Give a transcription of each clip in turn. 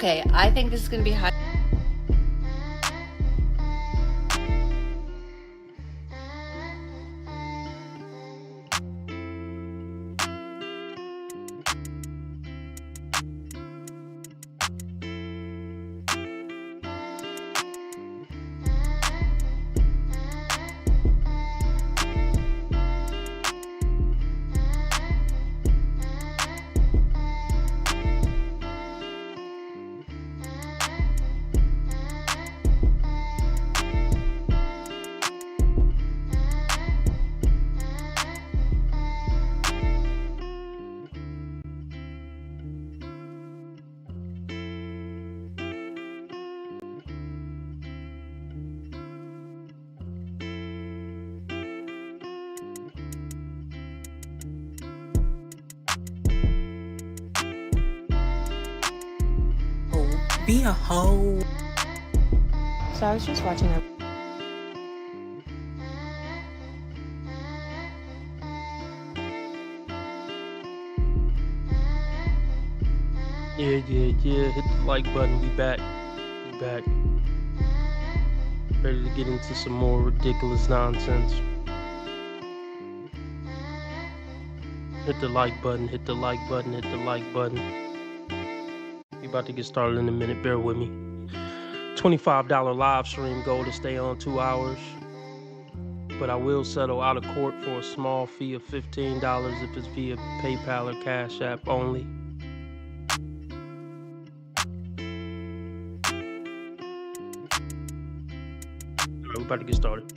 Okay, I think this is gonna be high. Be a hoe. So I was just watching a Yeah. Hit the like button. We back. Ready to get into some more ridiculous nonsense. Hit the like button. We about to get started in a minute. Bear with me. $25 live stream goal to stay on 2 hours. But I will settle out of court for a small fee of $15 if it's via PayPal or Cash App only. Alright, we're about to get started.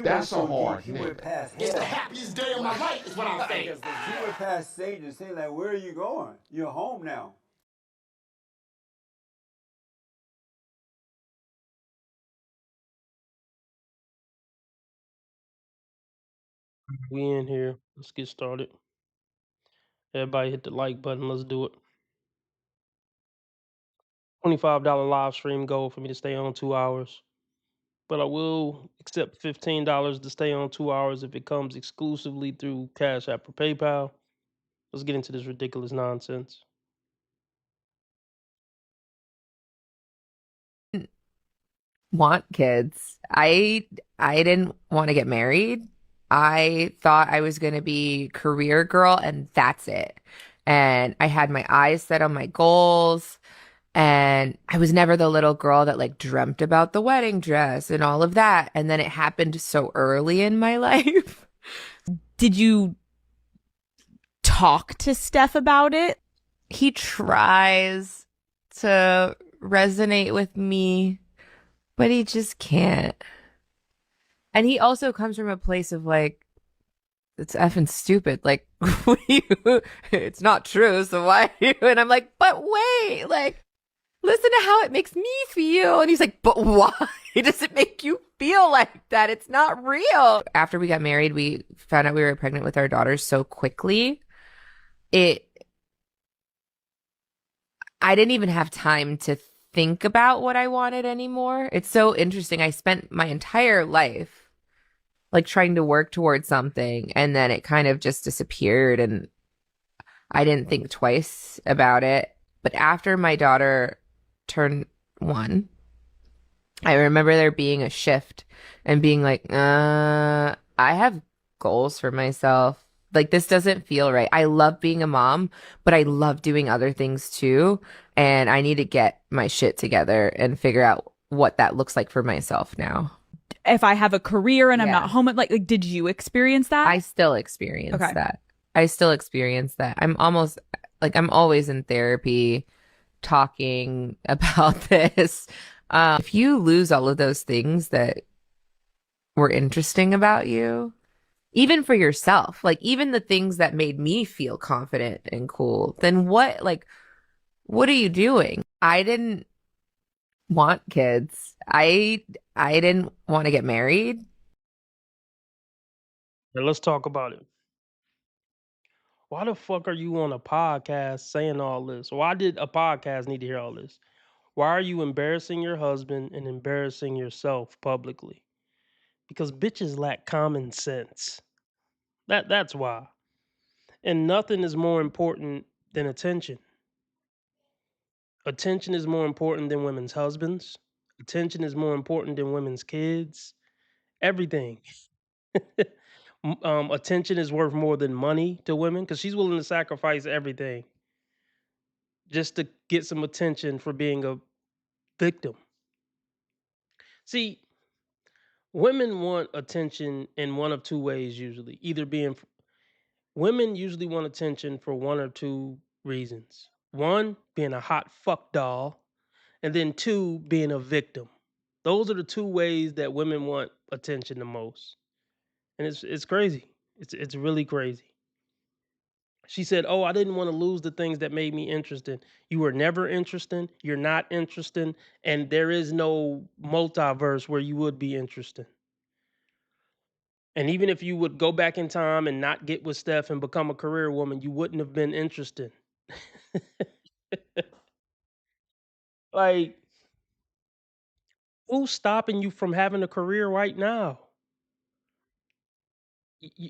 That's a hard She nigga. went past It's the hell. happiest day of my life, is what I'm saying. She went past Satan and saying, like, where are you going? You're home now. We in here. Let's get started. Everybody hit the like button. Let's do it. $25 live stream goal for me to stay on 2 hours. But I will accept $15 to stay on 2 hours if it comes exclusively through Cash App or PayPal. Let's get into this ridiculous nonsense. Want kids. I didn't want to get married. I thought I was going to be career girl and that's it. And I had my eyes set on my goals and I was never the little girl that like dreamt about the wedding dress and all of that. And then it happened so early in my life. Did you talk to Steph about it? He tries to resonate with me but he just can't. And he also comes from a place of like, it's effing stupid. Like, what do you, it's not true. So why? And I'm like, but wait, like, listen to how it makes me feel. And he's like, but why does it make you feel like that? It's not real. After we got married, we found out we were pregnant with our daughters so quickly. I didn't even have time to think about what I wanted anymore. It's so interesting. I spent my entire life like trying to work towards something, and then it kind of just disappeared, and I didn't think twice about it. But after my daughter turned 1, I remember there being a shift and being like, I have goals for myself. Like, this doesn't feel right. I love being a mom, but I love doing other things too. And I need to get my shit together and figure out what that looks like for myself now. If I have a career and I'm Yeah. not home, like, did you experience that? I still experience Okay. that. I still experience that. I'm always in therapy talking about this. If you lose all of those things that were interesting about you, even for yourself, like even the things that made me feel confident and cool, then what are you doing? I didn't want kids. I didn't want to get married. Now let's talk about it. Why the fuck are you on a podcast saying all this? Why did a podcast need to hear all this? Why are you embarrassing your husband and embarrassing yourself publicly? Because bitches lack common sense. That's why. And nothing is more important than attention. Attention is more important than women's husbands. Attention is more important than women's kids. Everything. Attention is worth more than money to women because she's willing to sacrifice everything just to get some attention for being a victim. See, women want attention in one of two ways usually. Women usually want attention for one or two reasons. One, being a hot fuck doll, and then two, being a victim. Those are the two ways that women want attention the most. And it's crazy. It's really crazy. She said, "Oh, I didn't want to lose the things that made me interested. You were never interested. You're not interested, and there is no multiverse where you would be interested. And even if you would go back in time and not get with Steph and become a career woman, you wouldn't have been interested." Like, who's stopping you from having a career right now?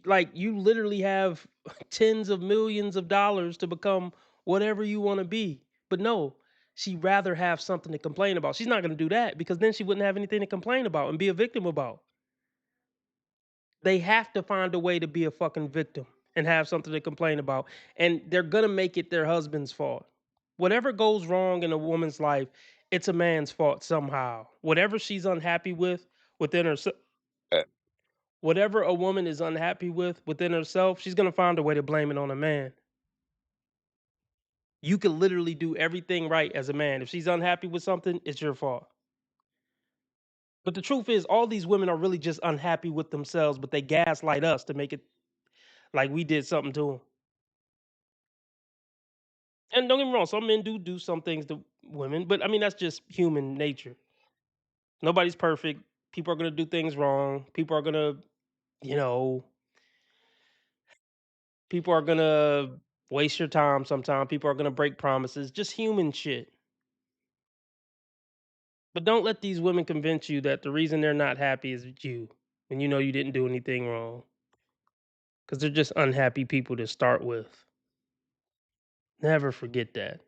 Like, you literally have tens of millions of dollars to become whatever you want to be. But no, she'd rather have something to complain about. She's not going to do that because then she wouldn't have anything to complain about and be a victim about. They have to find a way to be a fucking victim and have something to complain about. And they're going to make it their husband's fault. Whatever goes wrong in a woman's life, it's a man's fault somehow. Whatever she's unhappy with within herself, whatever a woman is unhappy with within herself, she's going to find a way to blame it on a man. You can literally do everything right as a man. If she's unhappy with something, it's your fault. But the truth is, all these women are really just unhappy with themselves, but they gaslight us to make it like we did something to them. And don't get me wrong, some men do some things to women, but I mean, that's just human nature. Nobody's perfect. People are going to do things wrong. People are going to, you know, people are going to waste your time sometimes. People are going to break promises. Just human shit. But don't let these women convince you that the reason they're not happy is you, and you know you didn't do anything wrong. Because they're just unhappy people to start with. Never forget that.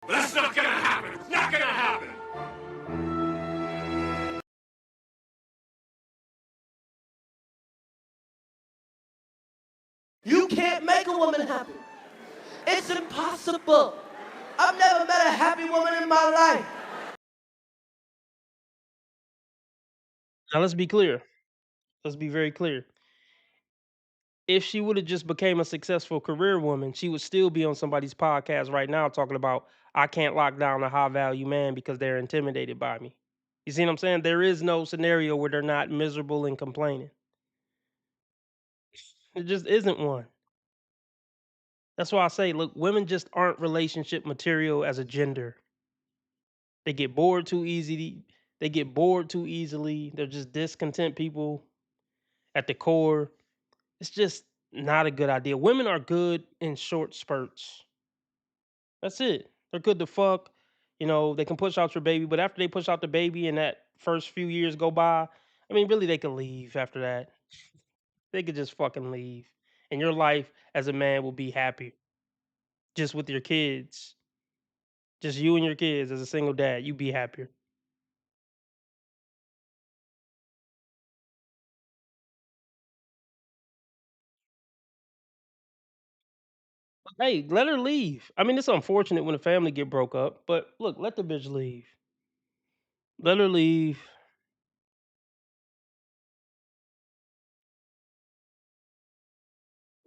But that's not gonna happen. It's not gonna happen. You can't make a woman happy. It's impossible. I've never met a happy woman in my life. Now let's be clear. Let's be very clear. if she would have just became a successful career woman, she would still be on somebody's podcast right now talking about I can't lock down a high value man because they're intimidated by me. You see what I'm saying? There is no scenario where they're not miserable and complaining. It just isn't one. That's why I say, look, women just aren't relationship material as a gender. They get bored too easily. They get bored too easily. They're just discontent people at the core. It's just not a good idea. Women are good in short spurts. That's it. They're good to fuck. You know, they can push out your baby, but after they push out the baby and that first few years go by, I mean, really, they could leave after that. They could just fucking leave. And your life as a man will be happy just with your kids. Just you and your kids as a single dad. You be happier. Hey, let her leave. I mean, it's unfortunate when a family get broke up, but look, let the bitch leave. Let her leave.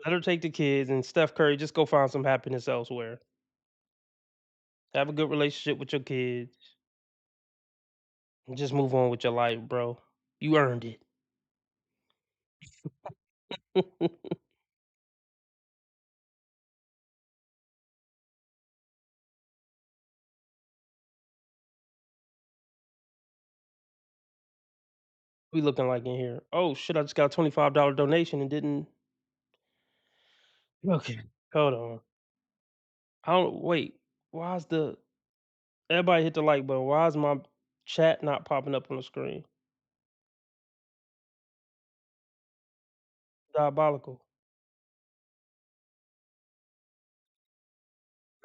Let her take the kids and Steph Curry just go find some happiness elsewhere. Have a good relationship with your kids. And just move on with your life, bro. You earned it. We looking like in here. Oh shit! I just got a $25 donation and didn't. Okay, hold on. I don't wait. Why is the everybody hit the like button? Why is my chat not popping up on the screen? Diabolical.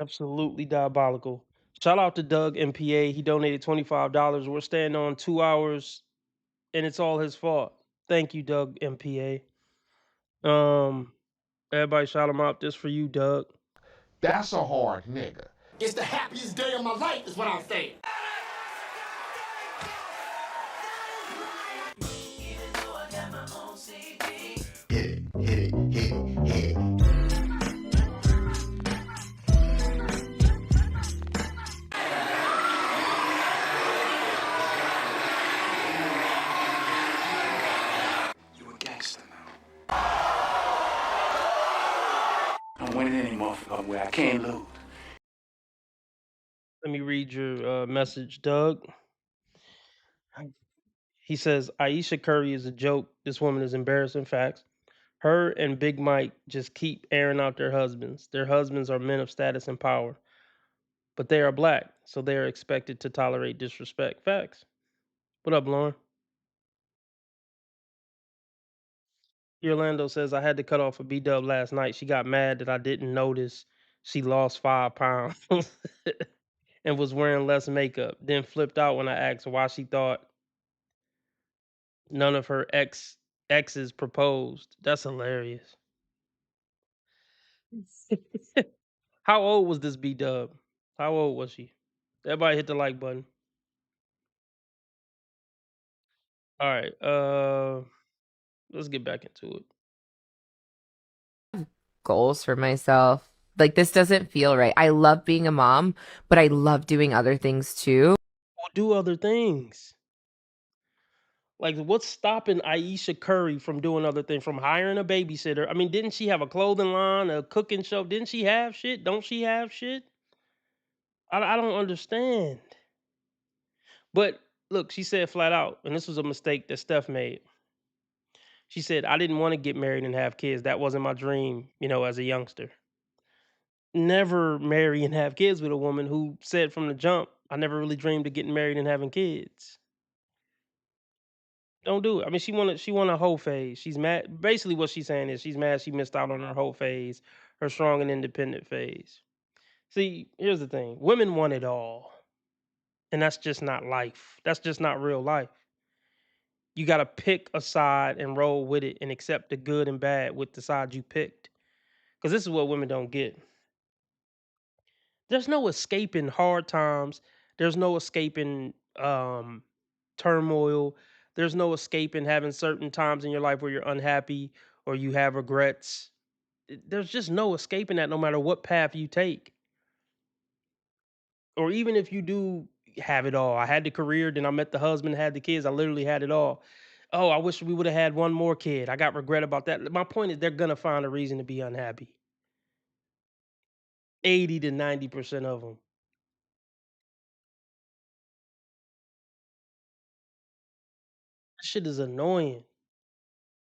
Absolutely diabolical. Shout out to Doug MPA. He donated $25. We're staying on 2 hours, and it's all his fault. Thank you, Doug MPA. Um, everybody shout him out. This for you, Doug. That's a hard nigga. It's the happiest day of my life, is what I'm saying. You a gangster now. I'm winning any motherfucker where I can't lose. Let me read your message, Doug. He says Ayesha Curry is a joke. This woman is embarrassing facts. Her and Big Mike just keep airing out their husbands. Their husbands are men of status and power, but they are black, so they are expected to tolerate disrespect. Facts. What up, Lauren? Orlando says I had to cut off a B Dub last night. She got mad that I didn't notice she lost 5 pounds and was wearing less makeup. Then flipped out when I asked why she thought none of her exes proposed. That's hilarious. How old was this B Dub? How old was she? Everybody hit the like button. All right. Let's get back into it. Goals for myself. Like this doesn't feel right. I love being a mom, but I love doing other things too. Or do other things. Like, what's stopping Ayesha Curry from doing other things? From hiring a babysitter? I mean, didn't she have a clothing line, a cooking show? Didn't she have shit? Don't she have shit? I don't understand. But look, she said flat out, and this was a mistake that Steph made. She said, I didn't want to get married and have kids. That wasn't my dream, as a youngster. Never marry and have kids with a woman who said from the jump, I never really dreamed of getting married and having kids. Don't do it. I mean, she won a whole phase. She's mad. Basically, what she's saying is she's mad she missed out on her whole phase, her strong and independent phase. See, here's the thing: women want it all, and that's just not life. That's just not real life. You got to pick a side and roll with it, and accept the good and bad with the side you picked. Because this is what women don't get. There's no escaping hard times. There's no escaping turmoil. There's no escaping having certain times in your life where you're unhappy or you have regrets. There's just no escaping that no matter what path you take. Or even if you do have it all. I had the career, then I met the husband, had the kids. I literally had it all. Oh, I wish we would have had one more kid. I got regret about that. My point is they're gonna find a reason to be unhappy. 80 to 90% of them. Shit is annoying.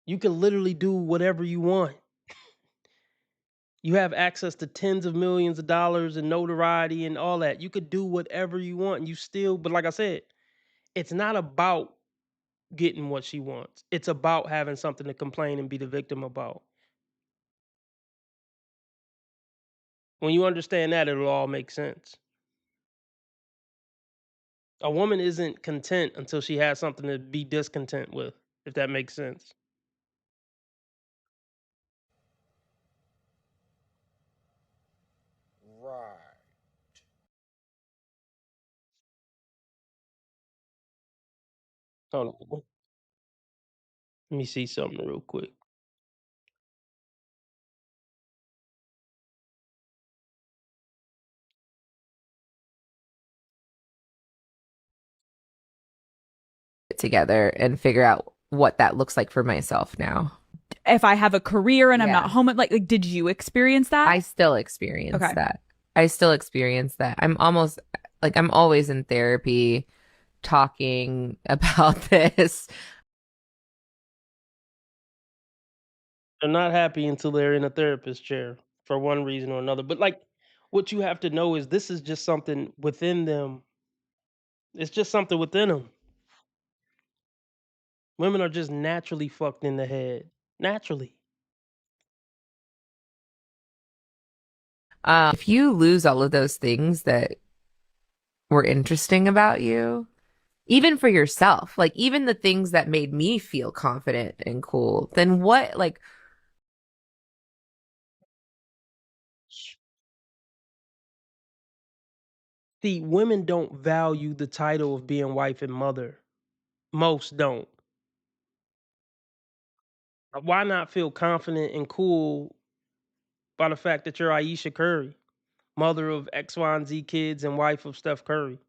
You can literally do whatever you want. You have access to tens of millions of dollars and notoriety and all that. You could do whatever you want and you still, but like I said, it's not about getting what she wants. It's about having something to complain and be the victim about. When you understand that, it'll all make sense. A woman isn't content until she has something to be discontent with, if that makes sense. Right. Hold on. Let me see something real quick. Together and figure out what that looks like for myself now. If I have a career and I'm Yeah. not home, like did you experience that? I still experience Okay. that. I still experience that. I'm always in therapy talking about this. They're not happy until they're in a therapist chair for one reason or another. But like what you have to know is this is just something within them. It's just something within them. Women are just naturally fucked in the head. Naturally. If you lose all of those things that were interesting about you, even for yourself, like even the things that made me feel confident and cool, then what, like, See, women don't value the title of being wife and mother. Most don't. Why not feel confident and cool by the fact that you're Ayesha Curry, mother of X, Y, and Z kids and wife of Steph Curry?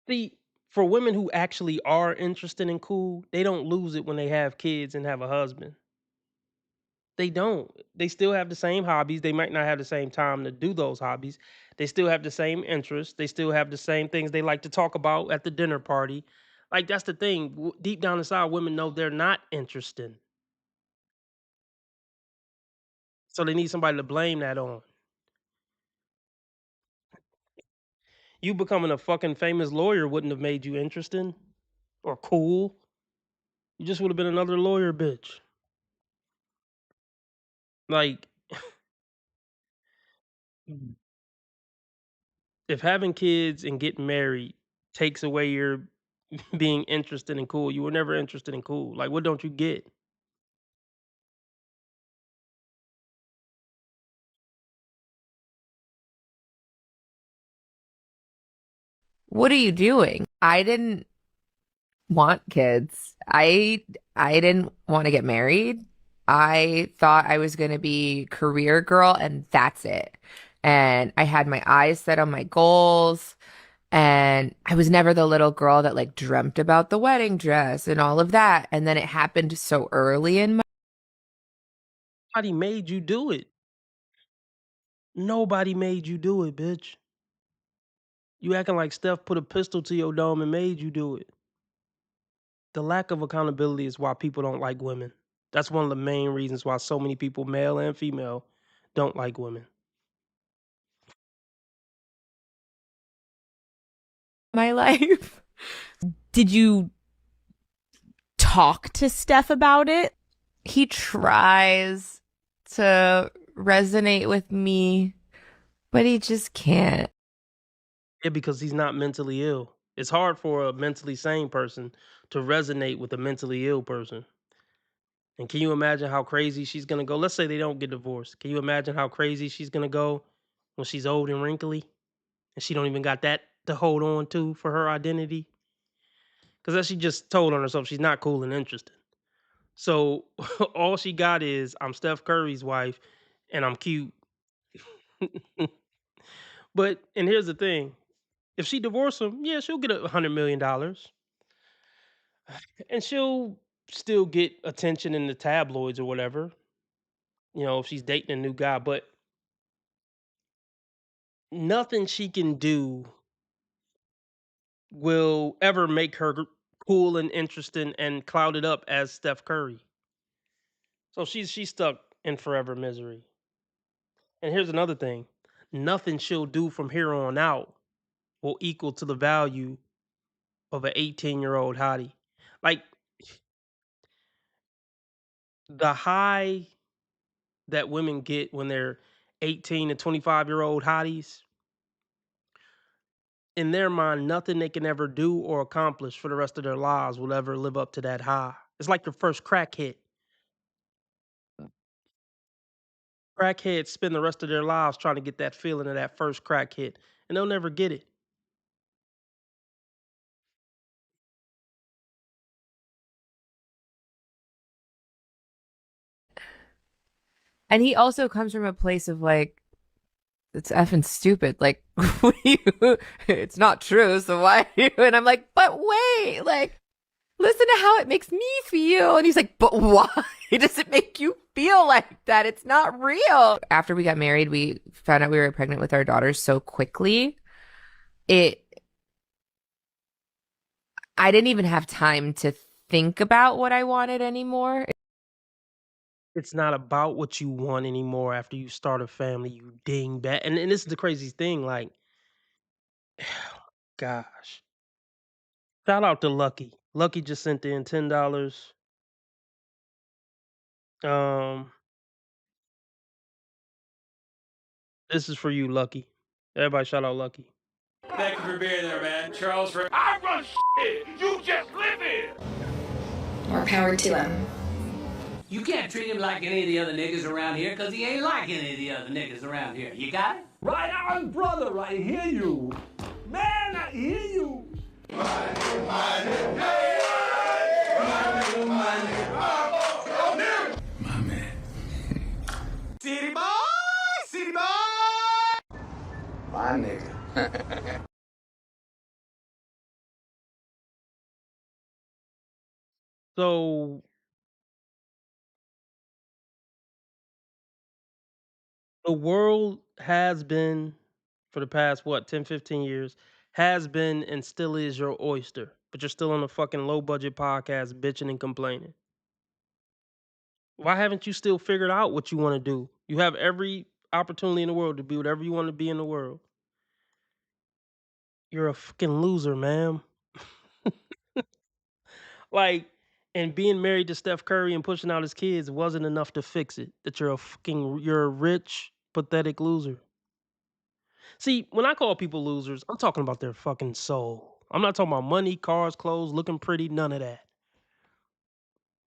See, for women who actually are interested and cool, they don't lose it when they have kids and have a husband. They don't. They still have the same hobbies. They might not have the same time to do those hobbies. They still have the same interests. They still have the same things they like to talk about at the dinner party. Like that's the thing. Deep down inside, women know they're not interesting. So they need somebody to blame that on. You becoming a fucking famous lawyer wouldn't have made you interesting or cool. You just would have been another lawyer bitch. Like if having kids and getting married takes away your being interested and cool, you were never interested and cool. Like what don't you get? what are you doing? I didn't want kids. I didn't want to get married. I thought I was going to be career girl and that's it. And I had my eyes set on my goals. And I was never the little girl that like dreamt about the wedding dress and all of that. And then it happened so early in my Nobody made you do it. Nobody made you do it, bitch. You acting like Steph put a pistol to your dome and made you do it. The lack of accountability is why people don't like women. That's one of the main reasons why so many people, male and female, don't like women. my life. Did you talk to Steph about it? He tries to resonate with me, but he just can't. Yeah, because he's not mentally ill. It's hard for a mentally sane person to resonate with a mentally ill person. And can you imagine how crazy she's gonna go? Let's say they don't get divorced. Can you imagine how crazy she's gonna go when she's old and wrinkly and she don't even got that to hold on to for her identity? Because as she just told on herself, she's not cool and interested. So all she got is I'm Steph Curry's wife and I'm cute. But and here's the thing. If she divorced him, yeah, she'll get $100 million. And she'll still get attention in the tabloids or whatever, if she's dating a new guy, but nothing she can do will ever make her cool and interesting and clouded up as Steph Curry. So she's stuck in forever misery. And here's another thing. Nothing she'll do from here on out will equal to the value of an 18-year-old hottie. Like the high that women get when they're 18 to 25-year-old hotties, in their mind, nothing they can ever do or accomplish for the rest of their lives will ever live up to that high. It's like their first crack hit. Crackheads spend the rest of their lives trying to get that feeling of that first crack hit, and they'll never get it. And he also comes from a place of like, it's effing stupid. Like, it's not true. So why? And I'm like, but wait, like, listen to how it makes me feel. And he's like, but why does it make you feel like that? It's not real. After we got married, we found out we were pregnant with our daughters so quickly. I didn't even have time to think about what I wanted anymore. It's not about what you want anymore after you start a family, you dingbat. And this is the craziest thing, like, gosh. Shout out to Lucky. Lucky just sent in $10. Um, this is for you, Lucky. Everybody shout out Lucky. Thank you for being there, man. Charles, I run shit. You just live here. More power to him. you can't treat him like any of the other niggas around here because he ain't like any of the other niggas around here. You got it? Right on, brother, I hear you. Man, I hear you. My man. City boy, city boy. My nigga. So the world has been, for the past, 10, 15 years, has been and still is your oyster. But you're still on a fucking low budget podcast bitching and complaining. Why haven't you still figured out what you want to do? You have every opportunity in the world to be whatever you want to be in the world. You're a fucking loser, ma'am. Like, and being married to Steph Curry and pushing out his kids wasn't enough to fix it. That you're a rich, pathetic loser. See, when I call people losers, I'm talking about their fucking soul. I'm not talking about money, cars, clothes, looking pretty, none of that.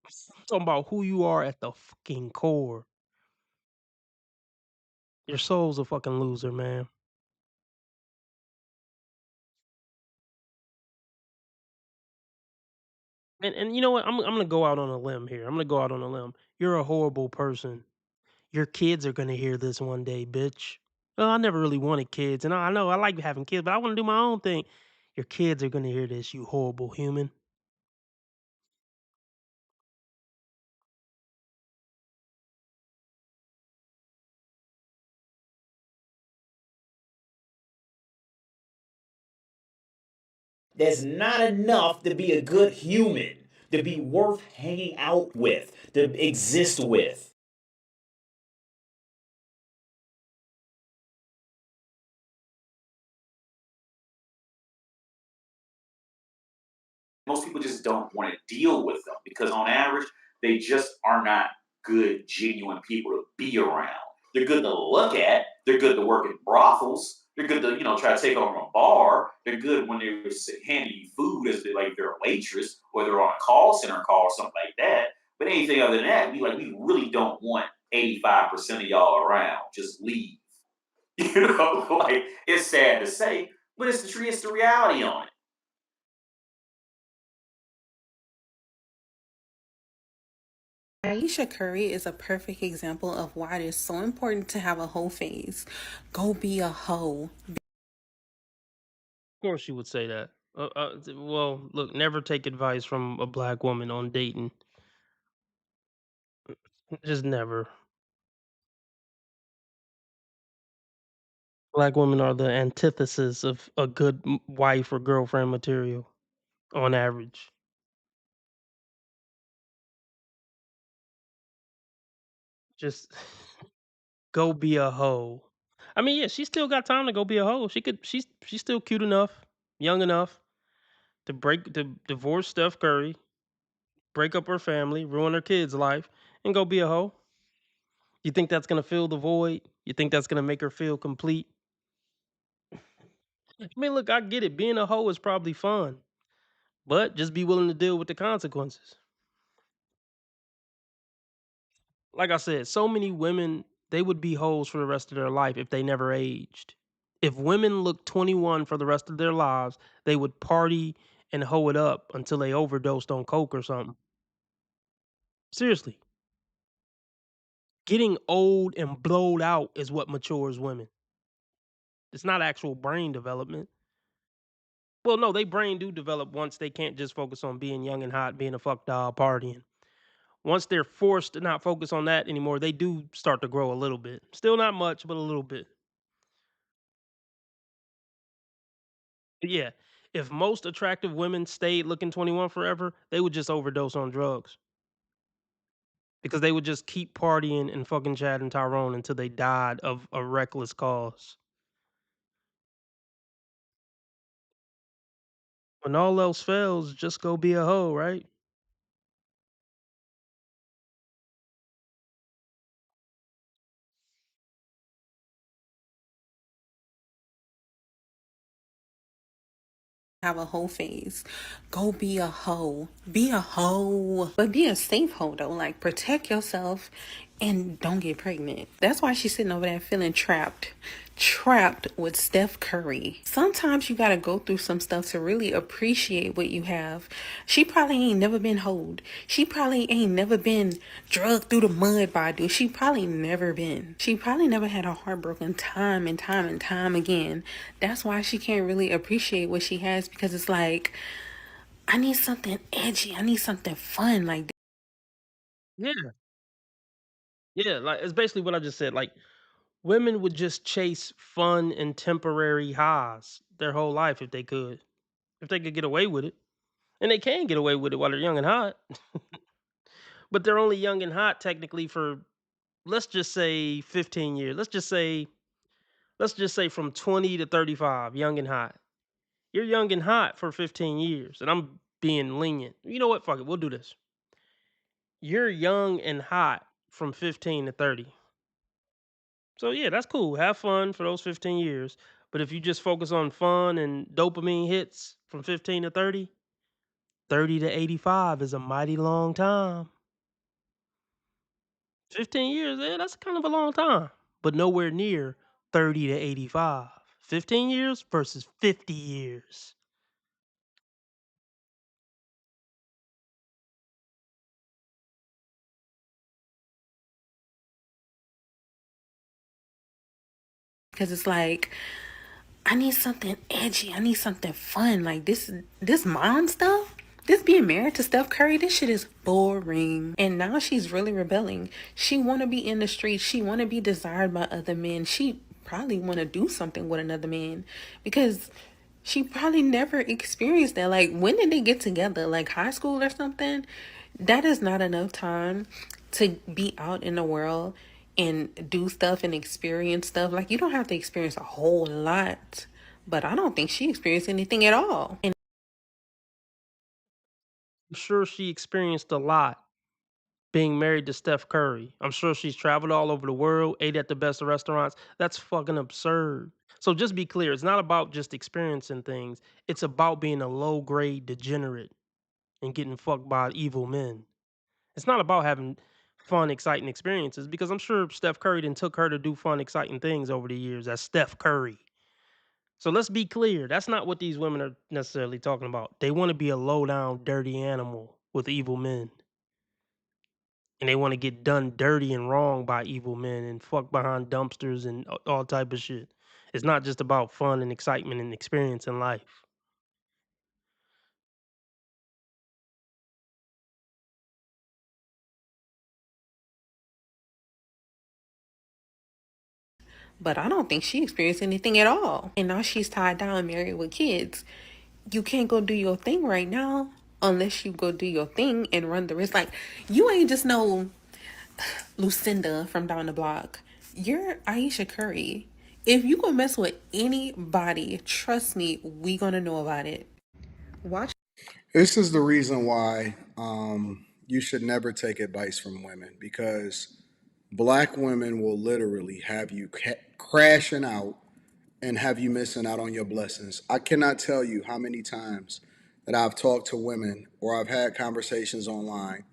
I'm talking about who you are at the fucking core. Your soul's a fucking loser, man. And you know what? I'm gonna go out on a limb here. I'm gonna go out on a limb. You're a horrible person. Your kids are gonna hear this one day, bitch. Well, I never really wanted kids, and I know I like having kids, but I want to do my own thing. Your kids are gonna hear this, you horrible human. There's not enough to be a good human, to be worth hanging out with, to exist with. Most people just don't want to deal with them because, on average, they just are not good, genuine people to be around. They're good to look at. They're good to work in brothels. They're good to, try to take over a bar. They're good when they're handing you food as they're a waitress or they're on a call center call or something like that. But anything other than that, we really don't want 85% of y'all around. Just leave. It's sad to say, but it's the reality on it. Ayesha Curry is a perfect example of why it is so important to have a hoe phase. Go be a hoe. Of course, you would say that. Well, look, never take advice from a black woman on dating. Just never. Black women are the antithesis of a good wife or girlfriend material on average. Just go be a hoe. I mean, yeah, she still got time to go be a hoe. She's still cute enough, young enough to divorce Steph Curry, break up her family, ruin her kid's life, and go be a hoe. You think that's gonna fill the void? You think that's gonna make her feel complete? I mean, look, I get it. Being a hoe is probably fun, but just be willing to deal with the consequences. Like I said, so many women, they would be hoes for the rest of their life if they never aged. If women looked 21 for the rest of their lives, they would party and hoe it up until they overdosed on coke or something. Seriously, getting old and blowed out is what matures women. It's not actual brain development. Well, no, they brain do develop once they can't just focus on being young and hot, being a fuck doll, partying. Once they're forced to not focus on that anymore, they do start to grow a little bit. Still not much, but a little bit. But yeah, if most attractive women stayed looking 21 forever, they would just overdose on drugs because they would just keep partying and fucking Chad and Tyrone until they died of a reckless cause. When all else fails, just go be a hoe, right? Have a hoe phase. Go be a hoe. Be a hoe. But be a safe hoe though. Like protect yourself and don't get pregnant. That's why she's sitting over there feeling trapped. Trapped with Steph Curry. Sometimes you gotta go through some stuff to really appreciate what you have. She probably ain't never been hoed. She probably ain't never been drugged through the mud by a dude. She probably never been. She probably never had a heartbroken time and time and time again. That's why she can't really appreciate what she has because it's like, I need something edgy. I need something fun. Like, Yeah. Yeah, like it's basically what I just said. Like women would just chase fun and temporary highs their whole life if they could. If they could get away with it. And they can get away with it while they're young and hot. But they're only young and hot technically for, let's just say, 15 years. Let's just say from 20 to 35, young and hot. You're young and hot for 15 years, and I'm being lenient. You know what? Fuck it. We'll do this. You're young and hot from 15 to 30. So yeah, that's cool. Have fun for those 15 years. But if you just focus on fun and dopamine hits from 15 to 30, 30 to 85 is a mighty long time. 15 years, that's kind of a long time, but nowhere near 30 to 85. 15 years versus 50 years. because it's like, I need something edgy. I need something fun. Like this mom stuff. This being married to Steph Curry, this shit is boring. And now she's really rebelling. She wanna be in the streets. She wanna be desired by other men. She probably wanna do something with another man because she probably never experienced that. Like when did they get together? Like high school or something? That is not enough time to be out in the world and do stuff and experience stuff. Like you don't have to experience a whole lot, but I don't think she experienced anything at all. And I'm sure she experienced a lot being married to Steph Curry. I'm sure she's traveled all over the world, ate at the best of restaurants. That's fucking absurd. So just be clear, it's not about just experiencing things. It's about being a low grade degenerate and getting fucked by evil men. It's not about having fun, exciting experiences because I'm sure Steph Curry then took her to do fun, exciting things over the years as Steph Curry. So let's be clear. That's not what these women are necessarily talking about. They want to be a low down, dirty animal with evil men. and they want to get done dirty and wrong by evil men and fuck behind dumpsters and all type of shit. It's not just about fun and excitement and experience in life. But I don't think she experienced anything at all. And now she's tied down, married with kids. You can't go do your thing right now unless you go do your thing and run the risk. Like, you ain't just no Lucinda from down the block. You're Ayesha Curry. If you gonna mess with anybody, trust me, we gonna know about it. Watch. This is the reason why you should never take advice from women, because black women will literally have you crashing out and have you missing out on your blessings. I cannot tell you how many times that I've talked to women or I've had conversations online,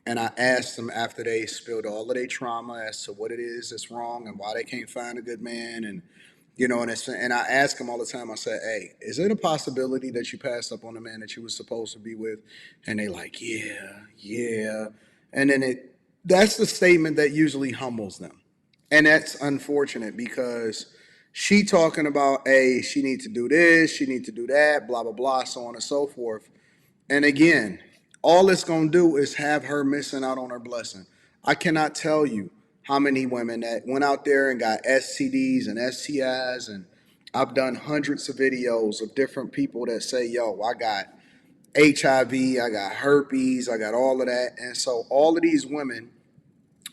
and I asked them after they spilled all of their trauma as to what it is that's wrong and why they can't find a good man, and and I ask them all the time. I said, "Hey, is it a possibility that you passed up on a man that you were supposed to be with?" And they like, "Yeah, yeah," and then that's the statement that usually humbles them, and that's unfortunate because she talking about, hey, she need to do this, she need to do that, blah blah blah, so on and so forth. And again, all it's going to do is have her missing out on her blessing. I cannot tell you how many women that went out there and got STDs and STIs. And I've done hundreds of videos of different people that say, yo, I got HIV, I got herpes, I got all of that. And so all of these women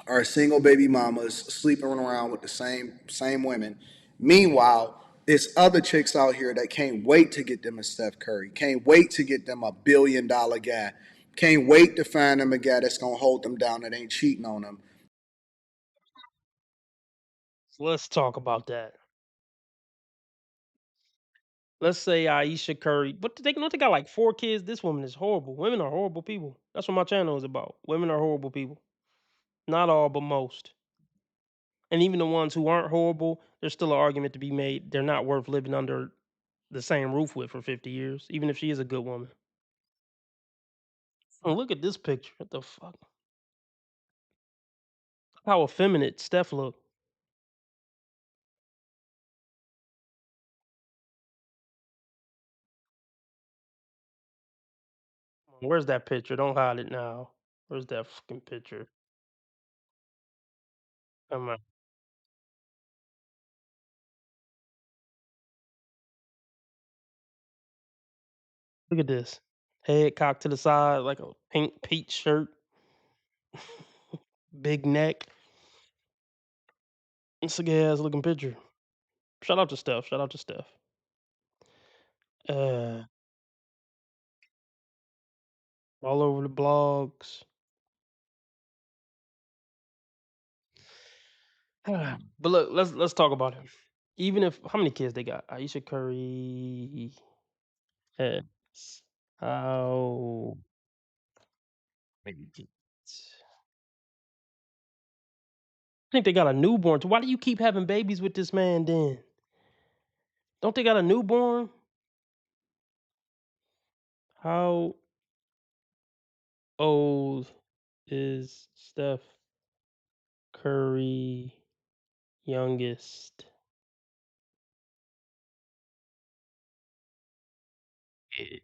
are single baby mamas sleeping around with the same women. Meanwhile, there's other chicks out here that can't wait to get them a Steph Curry, can't wait to get them $1 billion guy, can't wait to find them a guy that's gonna hold them down that ain't cheating on them. So let's talk about that. Let's say Aisha Curry, but they don't they got like 4 kids. This woman is horrible. Women are horrible people. That's what my channel is about. Women are horrible people. Not all, but most. And even the ones who aren't horrible, there's still an argument to be made. They're not worth living under the same roof with for 50 years, even if she is a good woman. Oh, look at this picture. What the fuck? How effeminate Steph look. Where's that picture? Don't hide it now. Where's that fucking picture? Come on. Look at this. Head cocked to the side like a pink peach shirt, big neck. It's a gay ass looking picture. Shout out to Steph. Shout out to Steph. Uh, all over the blogs. But look, let's talk about it. Even if how many kids they got? Aisha Curry. Yes. How many kids? I think they got a newborn. So why do you keep having babies with this man then? Don't they got a newborn? How old is Steph Curry youngest kid?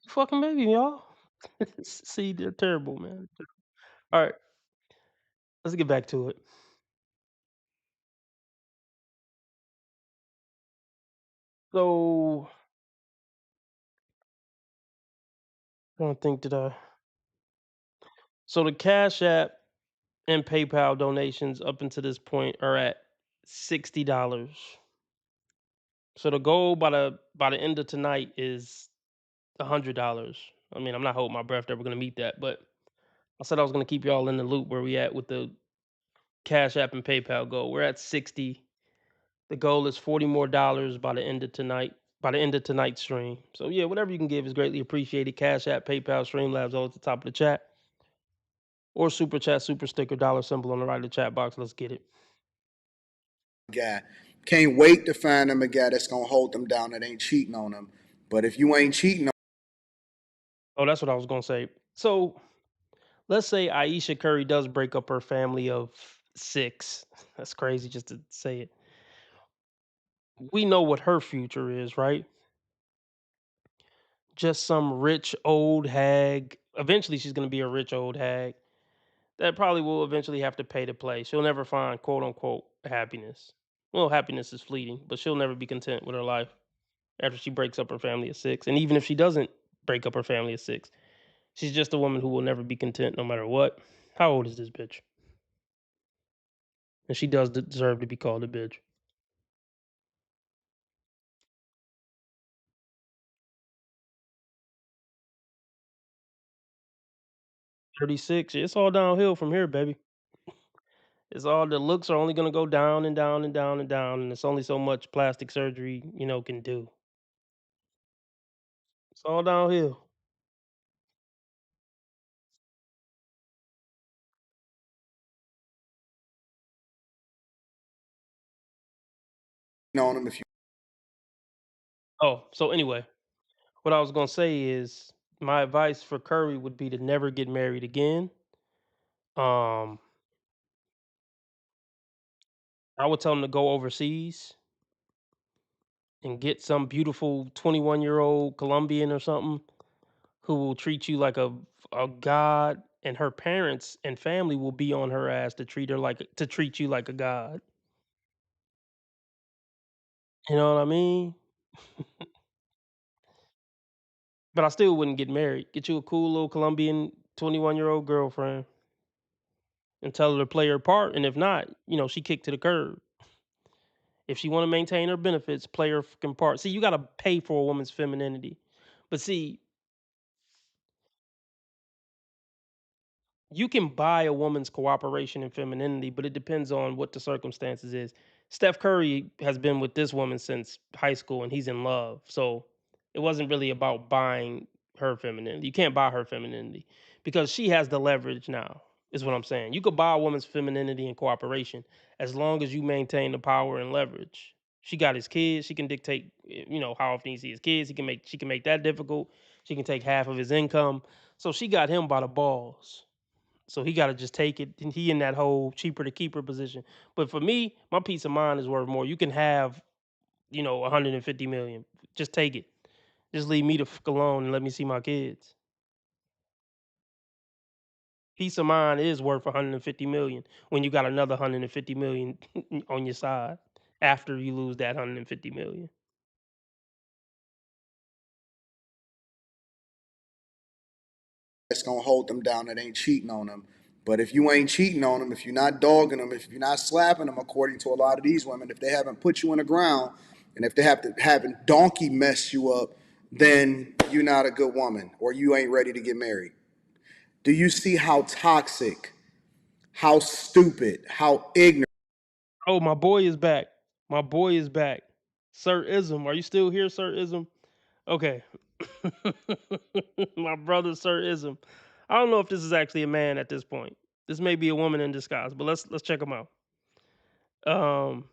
Fucking baby, y'all. See, they're terrible, man. All right, let's get back to it. So, I don't think that I. So the Cash App and PayPal donations up until this point are at $60. So the goal by the end of tonight is $100. I mean, I'm not holding my breath that we're gonna meet that, but I said I was gonna keep y'all in the loop where we at with the Cash App and PayPal goal. We're at 60. The goal is $40 more by the end of tonight. By the end of tonight's stream. So yeah, whatever you can give is greatly appreciated. Cash App, PayPal, Streamlabs all at the top of the chat. Or super chat, super sticker, dollar symbol on the right of the chat box. Let's get it. guy. Can't wait to find them a guy that's gonna hold them down that ain't cheating on them. But if you ain't cheating Oh, that's what I was gonna say. So let's say Aisha Curry does break up her family of 6. That's crazy just to say it. We know what her future is, right? Just some rich old hag. Eventually, she's gonna be a rich old hag that probably will eventually have to pay to play. She'll never find quote unquote happiness. Well, happiness is fleeting, but she'll never be content with her life after she breaks up her family of 6. And even if she doesn't break up her family of 6, she's just a woman who will never be content no matter what. How old is this bitch? And she does deserve to be called a bitch. 36. It's all downhill from here, baby. It's all the looks are only gonna go down and down and down and down, and it's only so much plastic surgery, can do. It's all downhill. on them, if you Oh, so anyway, what I was gonna say is my advice for Curry would be to never get married again. Um, I would tell him to go overseas and get some beautiful 21-year-old Colombian or something who will treat you like a god, and her parents and family will be on her ass to treat you like a god. You know what I mean? But I still wouldn't get married. Get you a cool little Colombian 21-year-old girlfriend and tell her to play her part. And if not, she kicked to the curb. If she want to maintain her benefits, play her fucking part. See, you got to pay for a woman's femininity. But see, you can buy a woman's cooperation and femininity, but it depends on what the circumstances is. Steph Curry has been with this woman since high school and he's in love. So it wasn't really about buying her femininity. You can't buy her femininity because she has the leverage now, is what I'm saying. You could buy a woman's femininity and cooperation as long as you maintain the power and leverage. She got his kids. She can dictate, how often he sees his kids. She can make that difficult. She can take half of his income. So she got him by the balls. So he got to just take it. And he in that whole cheaper to keeper position. But for me, my peace of mind is worth more. You can have, 150 million. Just take it. Just leave me the fuck alone and let me see my kids. Peace of mind is worth 150 million when you got another 150 million on your side after you lose that 150 million. that's gonna hold them down that ain't cheating on them. But if you ain't cheating on them, if you're not dogging them, if you're not slapping them, according to a lot of these women, if they haven't put you in the ground, and if they have to having donkey mess you up, then you're not a good woman, or you ain't ready to get married. Do you see how toxic, how stupid, how ignorant? Oh, my boy is back. My boy is back. Sir Ism, are you still here, Sir Ism? Okay. My brother, Sir Ism. I don't know if this is actually a man at this point. This may be a woman in disguise, but let's check him out. Um,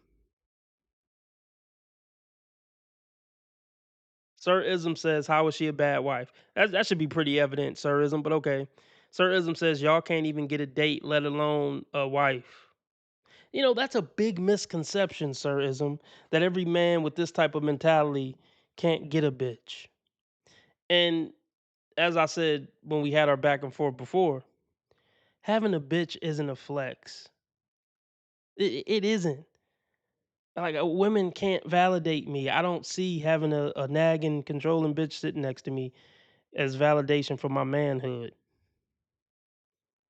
Sir Ism says, "How is she a bad wife?" That should be pretty evident, Sir Ism. But okay. Sir Ism says, "Y'all can't even get a date, let alone a wife." That's a big misconception, Sir Ism, that every man with this type of mentality can't get a bitch. And as I said when we had our back and forth before, having a bitch isn't a flex. It isn't. Like women can't validate me. I don't see having a nagging, controlling bitch sitting next to me as validation for my manhood.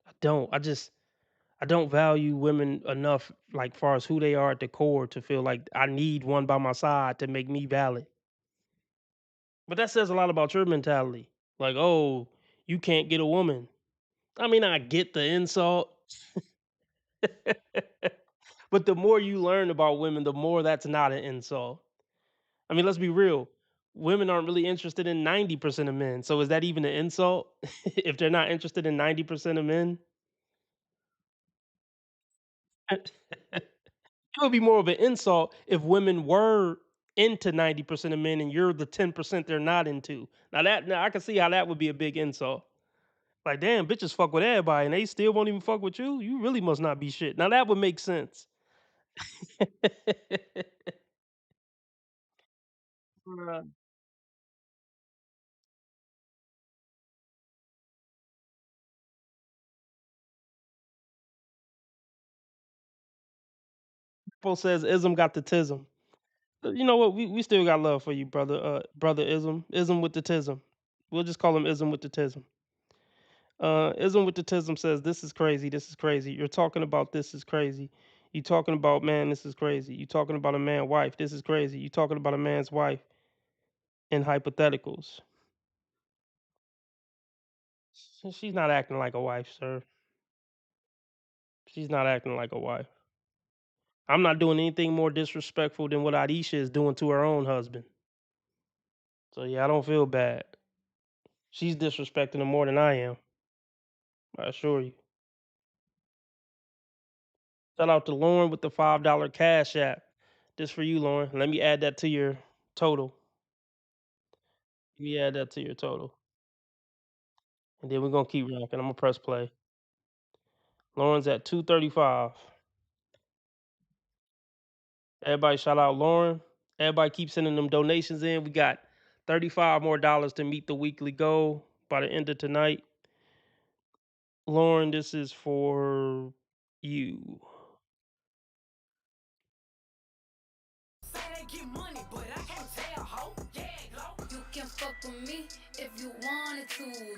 I don't. I don't value women enough, like far as who they are at the core, to feel like I need one by my side to make me valid. But that says a lot about your mentality. Like, oh, you can't get a woman. I mean, I get the insult. But the more you learn about women, the more that's not an insult. I mean, let's be real. Women aren't really interested in 90% of men. So is that even an insult if they're not interested in 90% of men? It would be more of an insult if women were into 90% of men and you're the 10% they're not into. Now I can see how that would be a big insult. Like, damn, bitches fuck with everybody and they still won't even fuck with you. You really must not be shit. Now that would make sense. Right. Paul says ism got the tism. You know what? We still got love for you, brother. Brother ism. Ism with the tism. We'll just call him ism with the tism. Ism with the tism says this is crazy. This is crazy. You're talking about this is crazy. You talking about man, this is crazy. You talking about a man wife, this is crazy. You talking about a man's wife in hypotheticals. She's not acting like a wife, sir. She's not acting like a wife. I'm not doing anything more disrespectful than what Ayesha is doing to her own husband. So yeah, I don't feel bad. She's disrespecting him more than I am. I assure you. Shout out to Lauren with the $5 cash app. This for you, Lauren. Let me add that to your total. Let me add that to your total. And then we're gonna keep rocking. I'm gonna press play. Lauren's at 235. Everybody shout out Lauren. Everybody keep sending them donations in. We got 35 more dollars to meet the weekly goal by the end of tonight. Lauren, this is for you. You can fuck with me if you wanted to. 100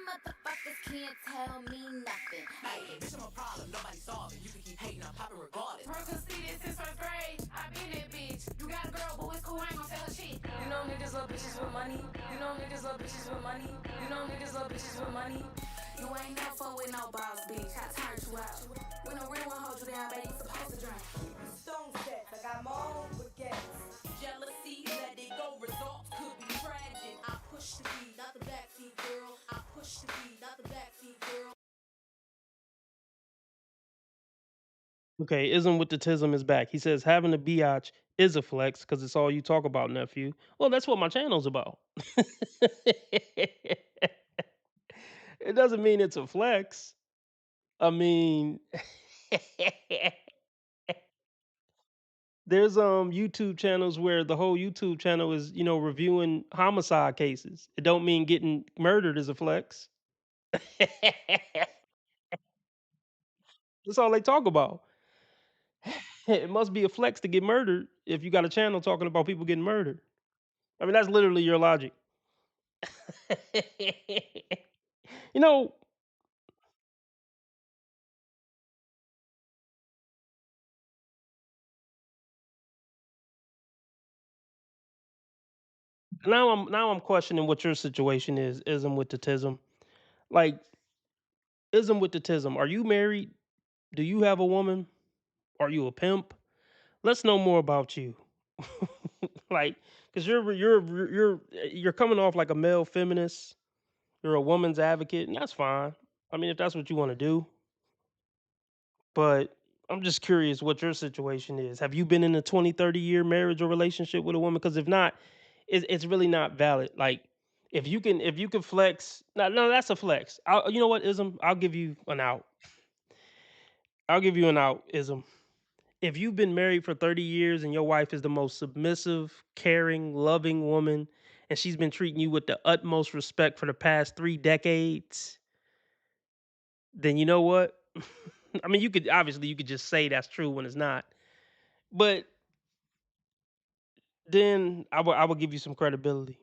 motherfuckers can't tell me nothing. Hey, bitch, I'm a problem. Nobody solving. You can keep hating, I'm popping regardless. Purple see this since first grade. I been that bitch. You got a girl, but it's cool. I ain't gon' tell her shit. You know niggas love bitches with money. You know niggas love bitches with money. You know niggas love bitches with money. You ain't never fuck with no boss bitch. I turned you out. When a real one hold you down, baby, you supposed to drink. Stone sets, I got my own baguettes. Jealousy, let it go. Results could be tragic. I push the beat, not the backseat girl. I push the beat, not the backseat girl. Okay, ism with the tism is back. He says having a biatch is a flex because it's all you talk about, nephew. Well, that's what my channel's about. It doesn't mean it's a flex. I mean, there's YouTube channels where the whole YouTube channel is, reviewing homicide cases. It don't mean getting murdered is a flex. That's all they talk about. It must be a flex to get murdered if you got a channel talking about people getting murdered. I mean, that's literally your logic. you know, now I'm questioning what your situation is, ism with the tism. Like, ism with the tism. Are you married? Do you have a woman? Are you a pimp? Let's know more about you. Like, because you're coming off like a male feminist. You're a woman's advocate, and that's fine. I mean, if that's what you want to do. But I'm just curious what your situation is. Have you been in a 20, 30-year marriage or relationship with a woman? Because if not, it's really not valid. Like, if you can flex, no, that's a flex. You know what, ism? I'll give you an out. I'll give you an out, ism. If you've been married for 30 years and your wife is the most submissive, caring, loving woman, and she's been treating you with the utmost respect for the past 3 decades, then you know what? I mean, you could just say that's true when it's not. But then I would give you some credibility.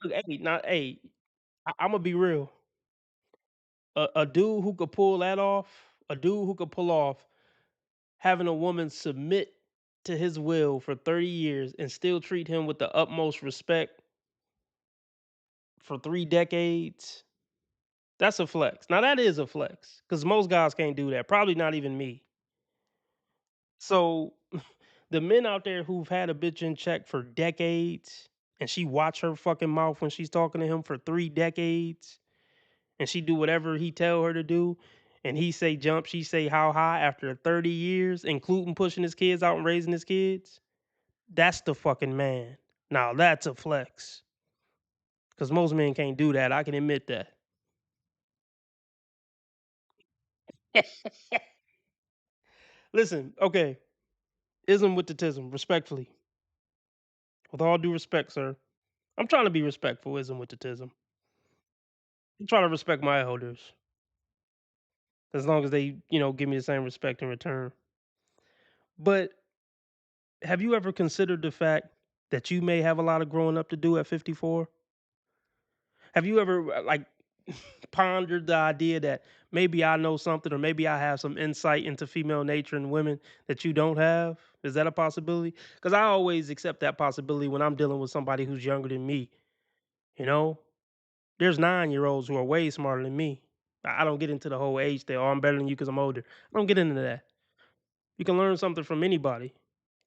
Look, hey, not hey, I'm gonna be real. A dude who could pull that off, a dude who could pull off having a woman submit to his will for 30 years and still treat him with the utmost respect for 3 decades. That's a flex. Now that is a flex because most guys can't do that. Probably not even me. So the men out there who've had a bitch in check for decades and she watch her fucking mouth when she's talking to him for 3 decades and she do whatever he tell her to do, and he say jump, she say how high after 30 years, including pushing his kids out and raising his kids, that's the fucking man. Now that's a flex. Because most men can't do that. I can admit that. Listen, okay. Ism with the tism, respectfully. With all due respect, sir. I'm trying to be respectful, ism with the tism. I'm trying to respect my elders. As long as they, give me the same respect in return. But have you ever considered the fact that you may have a lot of growing up to do at 54? Have you ever pondered the idea that maybe I know something or maybe I have some insight into female nature and women that you don't have? Is that a possibility? Because I always accept that possibility when I'm dealing with somebody who's younger than me. You know, there's 9-year-olds who are way smarter than me. I don't get into the whole age thing. Oh, I'm better than you because I'm older. I don't get into that. You can learn something from anybody.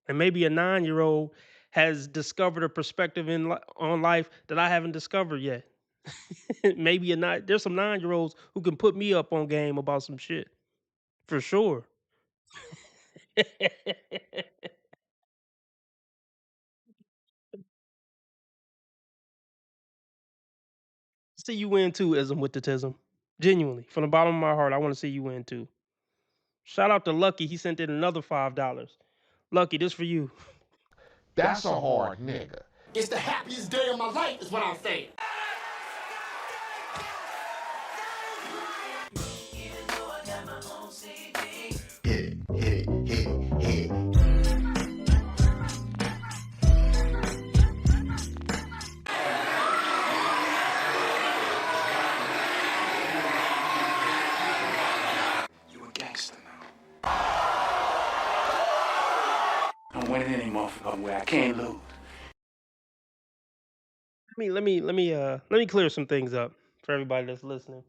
And maybe a 9-year-old has discovered a perspective on life that I haven't discovered yet. Maybe there's some 9-year-olds who can put me up on game about some shit. For sure. See you win too, ism with the tism. Genuinely. From the bottom of my heart, I want to see you win too. Shout out to Lucky. He sent in another $5. Lucky, this for you. That's a hard nigga. It's the happiest day of my life, is what I'm saying. Hit it, hit it, hit it, hit it. You a gangster now. I'm winning any motherfucker where I can't lose. Let me clear some things up for everybody that's listening.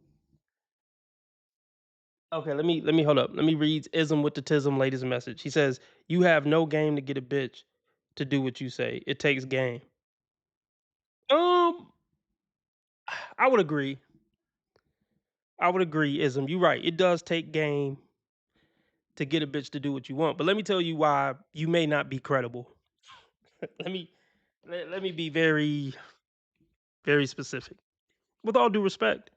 Okay, let me hold up. Let me read ism with the tism latest message. He says, "You have no game to get a bitch to do what you say. It takes game." Um, I would agree. I would agree, ism. You're right. It does take game to get a bitch to do what you want. But let me tell you why you may not be credible. let me be very, very specific. With all due respect.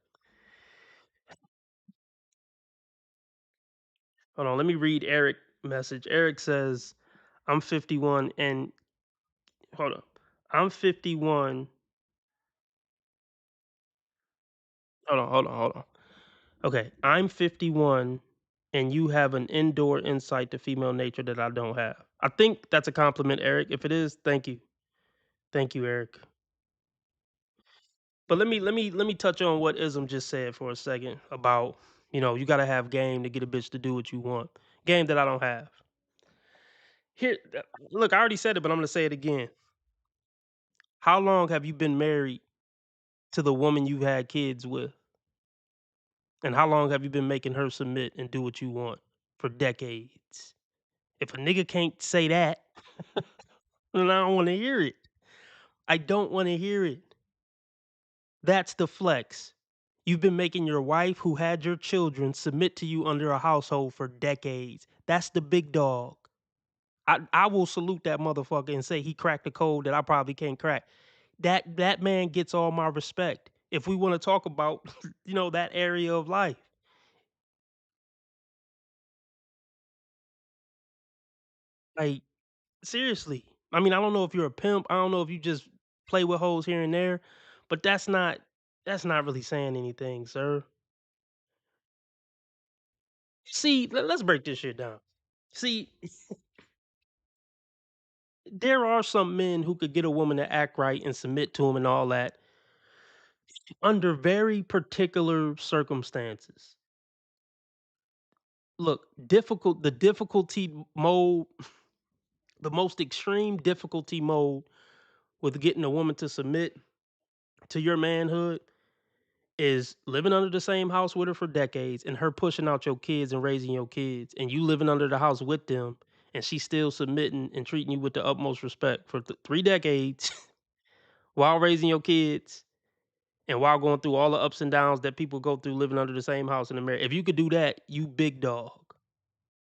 Hold on, let me read Eric message. Eric says, I'm 51 and hold up. I'm 51. Hold on. Okay, I'm 51 and you have an indoor insight to female nature that I don't have. I think that's a compliment, Eric. If it is, thank you. Thank you, Eric. But let me touch on what Ism just said for a second about, you got to have game to get a bitch to do what you want. Game that I don't have. Here, look, I already said it, but I'm going to say it again. How long have you been married to the woman you've had kids with? And how long have you been making her submit and do what you want? For decades. If a nigga can't say that, then I don't want to hear it. I don't want to hear it. That's the flex. You've been making your wife who had your children submit to you under a household for decades. That's the big dog. I will salute that motherfucker and say he cracked the code that I probably can't crack. That man gets all my respect. If we want to talk about, that area of life. Like, seriously. I mean, I don't know if you're a pimp. I don't know if you just play with hoes here and there, but that's not really saying anything, sir. See, let's break this shit down. See, there are some men who could get a woman to act right and submit to him and all that under very particular circumstances. Look, the difficulty mode, the most extreme difficulty mode with getting a woman to submit to your manhood is living under the same house with her for decades and her pushing out your kids and raising your kids and you living under the house with them and she's still submitting and treating you with the utmost respect for 3 decades while raising your kids And while going through all the ups and downs that people go through living under the same house in America, if you could do that, you big dog.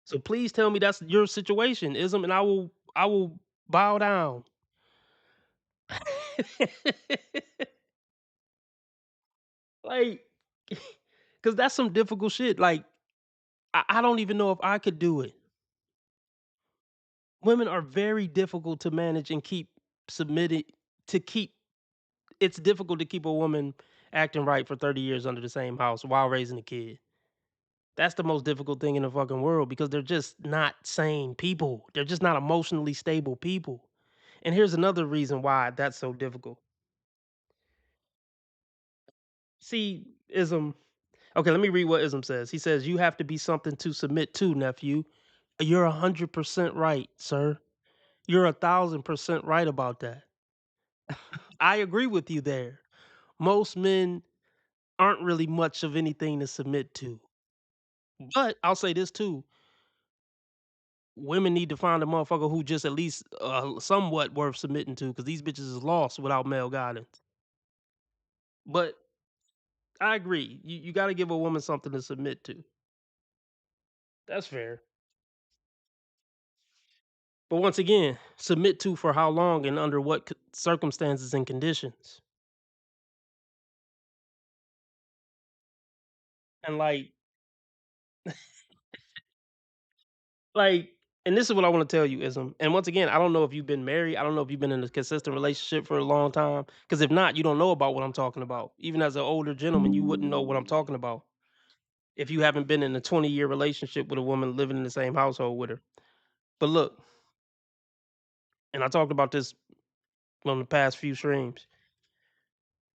So please tell me that's your situation, Ism, and I will bow down. Like, because that's some difficult shit. Like, I don't even know if I could do it. Women are very difficult to manage and keep submitted to keep. It's difficult to keep a woman acting right for 30 years under the same house while raising a kid. That's the most difficult thing in the fucking world because they're just not sane people. They're just not emotionally stable people. And here's another reason why that's so difficult. See, Ism. Okay, let me read what Ism says. He says, "You have to be something to submit to, nephew." You're 100% right, sir. You're 1,000% right about that. I agree with you there. Most men aren't really much of anything to submit to. But I'll say this too. Women need to find a motherfucker who just at least somewhat worth submitting to because these bitches is lost without male guidance. But I agree. You got to give a woman something to submit to. That's fair. But once again, submit to for how long and under what circumstances and conditions. And like, and this is what I want to tell you, Ism. And once again, I don't know if you've been married. I don't know if you've been in a consistent relationship for a long time. Because if not, you don't know about what I'm talking about. Even as an older gentleman, you wouldn't know what I'm talking about if you haven't been in a 20-year relationship with a woman living in the same household with her. But look, and I talked about this on the past few streams.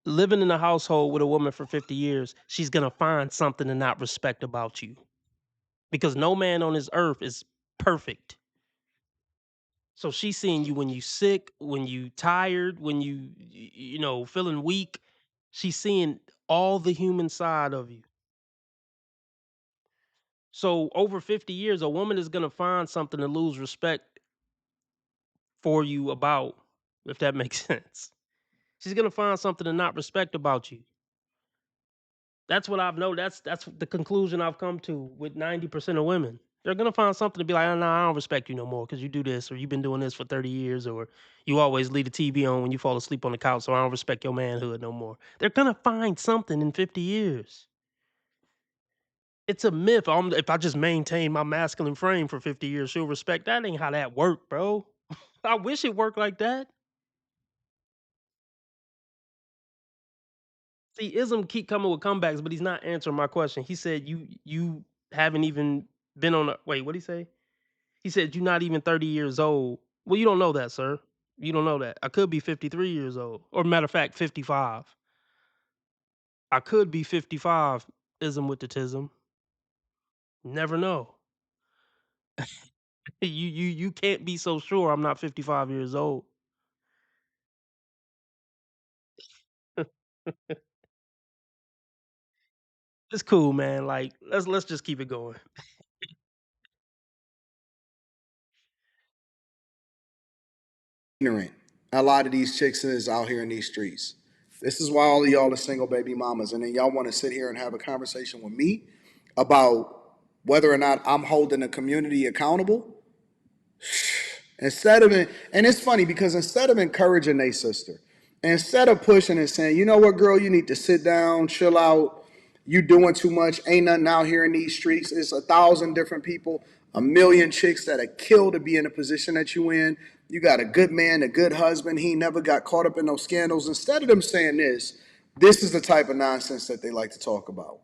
Living in a household with a woman for 50 years, she's gonna find something to not respect about you. Because no man on this earth is perfect. So she's seeing you when you sick, when you tired, when you know, feeling weak. She's seeing all the human side of you. So over 50 years, a woman is gonna find something to lose respect for you about, if that makes sense. She's gonna find something to not respect about you. That's what I've known. That's the conclusion I've come to with 90% of women. They're gonna find something to be like, oh, no, I don't respect you no more because you do this, or you've been doing this for 30 years, or you always leave the TV on when you fall asleep on the couch, so I don't respect your manhood no more. They're gonna find something in 50 years. It's a myth. If I just maintain my masculine frame for 50 years, she'll respect. That ain't how that worked, bro. I wish it worked like that. See, Ism keep coming with comebacks, but he's not answering my question. He said you haven't even been on a wait, what'd he say? He said you're not even 30 years old. Well, you don't know that, sir. You don't know that. I could be 53 years old. Or matter of fact, 55. I could be 55, ism with the tism. Never know. You can't be so sure I'm not 55 years old. It's cool, man. Like let's just keep it going. Ignorant. A lot of these chicks is out here in these streets. This is why all of y'all are single baby mamas, and then y'all want to sit here and have a conversation with me about whether or not I'm holding the community accountable. Instead of it, and it's funny because instead of encouraging their sister, instead of pushing and saying, you know what, girl, you need to sit down, chill out. You doing too much. Ain't nothing out here in these streets. It's 1,000 different people, a million chicks that are killed to be in the position that you in. You got a good man, a good husband. He never got caught up in those scandals. Instead of them saying this is the type of nonsense that they like to talk about.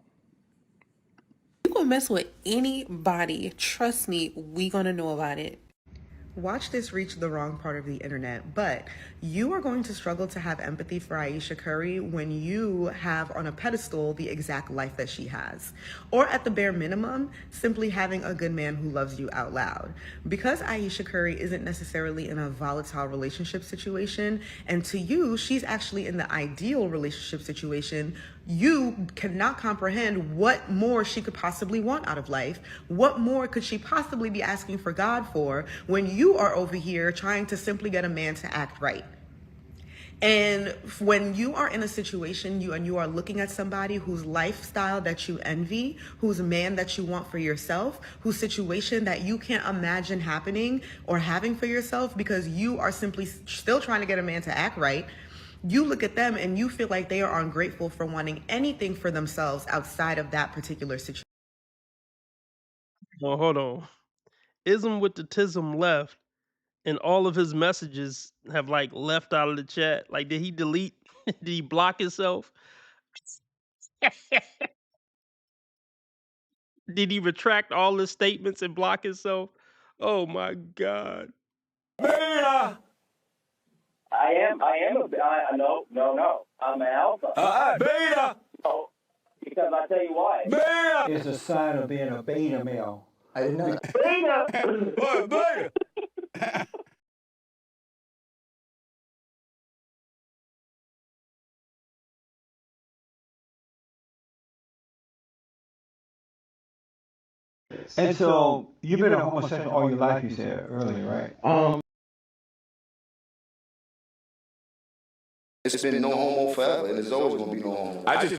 You gonna mess with anybody, trust me, we gonna know about it. Watch this reach the wrong part of the internet, but you are going to struggle to have empathy for Ayesha Curry when you have on a pedestal the exact life that she has. Or at the bare minimum, simply having a good man who loves you out loud. Because Ayesha Curry isn't necessarily in a volatile relationship situation, and to you, she's actually in the ideal relationship situation, you cannot comprehend what more she could possibly want out of life. What more could she possibly be asking for God for when you are over here trying to simply get a man to act right? And when you are in a situation you are looking at somebody whose lifestyle that you envy, whose man that you want for yourself, whose situation that you can't imagine happening or having for yourself because you are simply still trying to get a man to act right, you look at them and you feel like they are ungrateful for wanting anything for themselves outside of that particular situation. Well, hold on. Ism with the tism left, and all of his messages have like left out of the chat. Like, did he delete? Did he block himself? Did he retract all his statements and block himself? Oh my god. Beta! No. I'm an alpha. Beta! No, because I tell you why. Beta! It's a sign of being a beta male. I didn't know that. Beta! What, beta? And so, you've been a homosexual all your life, you said earlier, right? It's been no homo forever, and there's always gonna be no homo. I just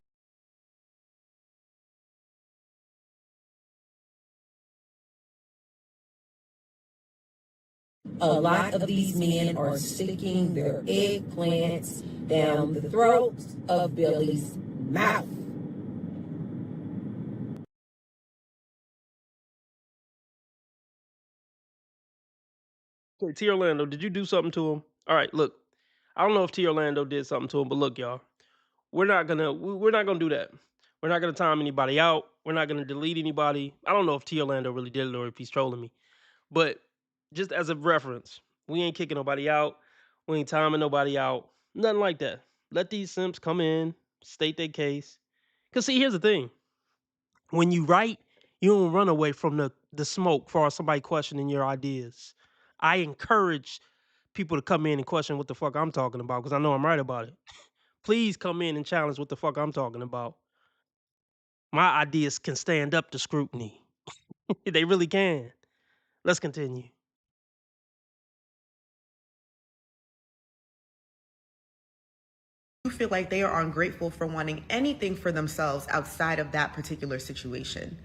A lot of these men are sticking their eggplants down the throats of Billy's mouth. Okay, T Orlando, did you do something to him? All right, look. I don't know if T Orlando did something to him, but look, y'all. We're not gonna do that. We're not gonna time anybody out. We're not gonna delete anybody. I don't know if T Orlando really did it or if he's trolling me. But just as a reference, we ain't kicking nobody out. We ain't timing nobody out. Nothing like that. Let these simps come in, state their case. Cause see, here's the thing. When you write, you don't run away from the smoke for somebody questioning your ideas. I encourage people to come in and question what the fuck I'm talking about because I know I'm right about it. Please come in and challenge what the fuck I'm talking about. My ideas can stand up to scrutiny. They really can. Let's continue. You feel like they are ungrateful for wanting anything for themselves outside of that particular situation.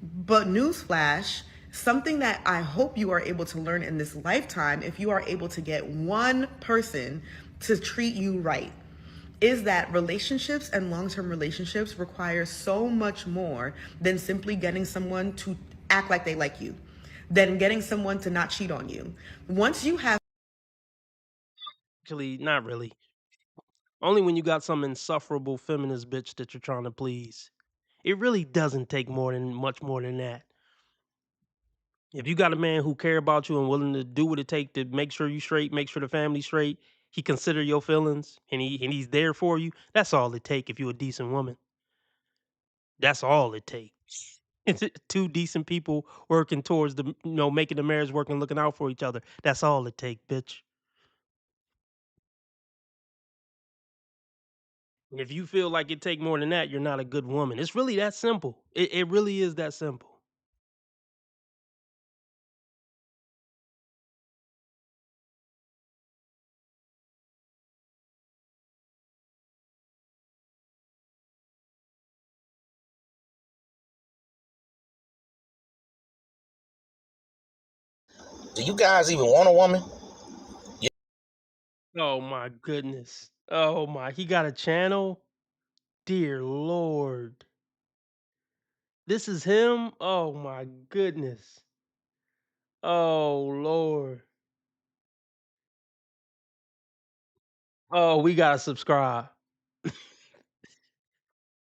But newsflash, something that I hope you are able to learn in this lifetime, if you are able to get one person to treat you right, is that relationships and long-term relationships require so much more than simply getting someone to act like they like you, than getting someone to not cheat on you. Once you have Actually, not really. Only when you got some insufferable feminist bitch that you're trying to please. It really doesn't take much more than that. If you got a man who care about you and willing to do what it take to make sure you straight, make sure the family's straight, he consider your feelings and he's there for you. That's all it take if you're a decent woman. That's all it takes. It's two decent people working towards making the marriage work and looking out for each other. That's all it take, bitch. If you feel like it take more than that, you're not a good woman. It's really that simple. It really is that simple. do you guys even want a woman? Oh my goodness. Oh my, he got a channel? Dear Lord. This is him? Oh my goodness. Oh Lord. Oh, we gotta subscribe.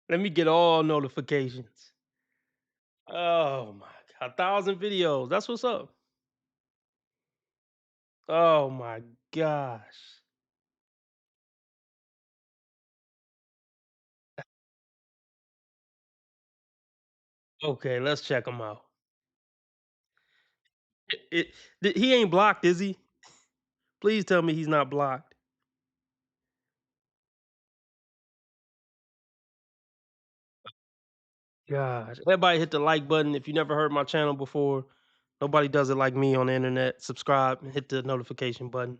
Let me get all notifications. Oh my god. 1,000 videos. That's what's up. Oh my gosh. Okay, let's check him out. He ain't blocked, is he? Please tell me he's not blocked. Gosh. Everybody hit the like button. If you never heard my channel before, nobody does it like me on the internet. Subscribe and hit the notification button.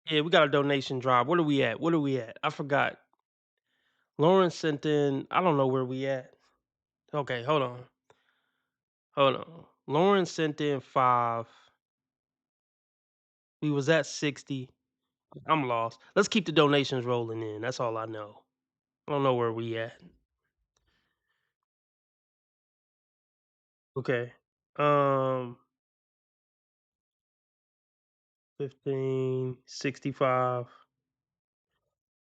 Yeah, we got a donation drive. What are we at? What are we at? I forgot. Lauren sent in. I don't know where we at. Okay, hold on. Hold on. Lauren sent in 5. We was at 60. I'm lost. Let's keep the donations rolling in. That's all I know. I don't know where we at. Okay. 15, 65.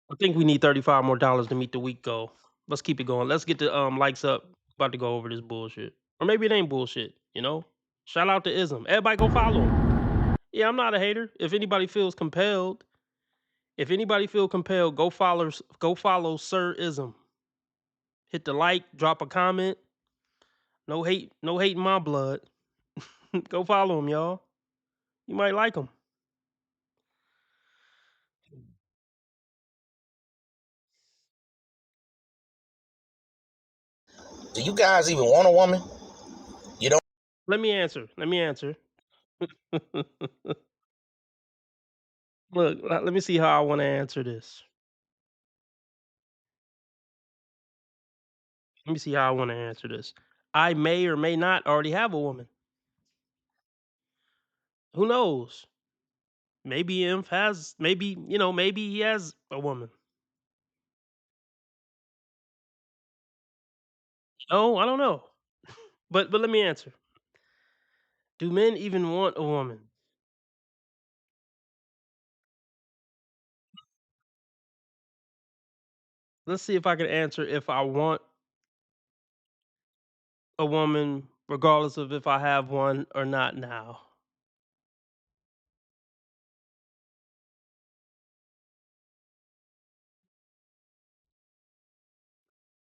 I think we need $35 more to meet the week goal. Let's keep it going. Let's get the likes up. About to go over this bullshit. Or maybe it ain't bullshit, you know? Shout out to Ism. Everybody go follow him. Yeah, I'm not a hater. If anybody feels compelled, go follow Sir Ism. Hit the like, drop a comment. No hate in my blood. Go follow him, y'all. You might like him. Do you guys even want a woman? You don't. Let me answer. Look, let me see how I want to answer this. Let me see how I want to answer this. I may or may not already have a woman. Who knows? Maybe Inf has, maybe he has a woman. Oh, I don't know. But let me answer. Do men even want a woman? Let's see if I can answer if I want a woman, regardless of if I have one or not now.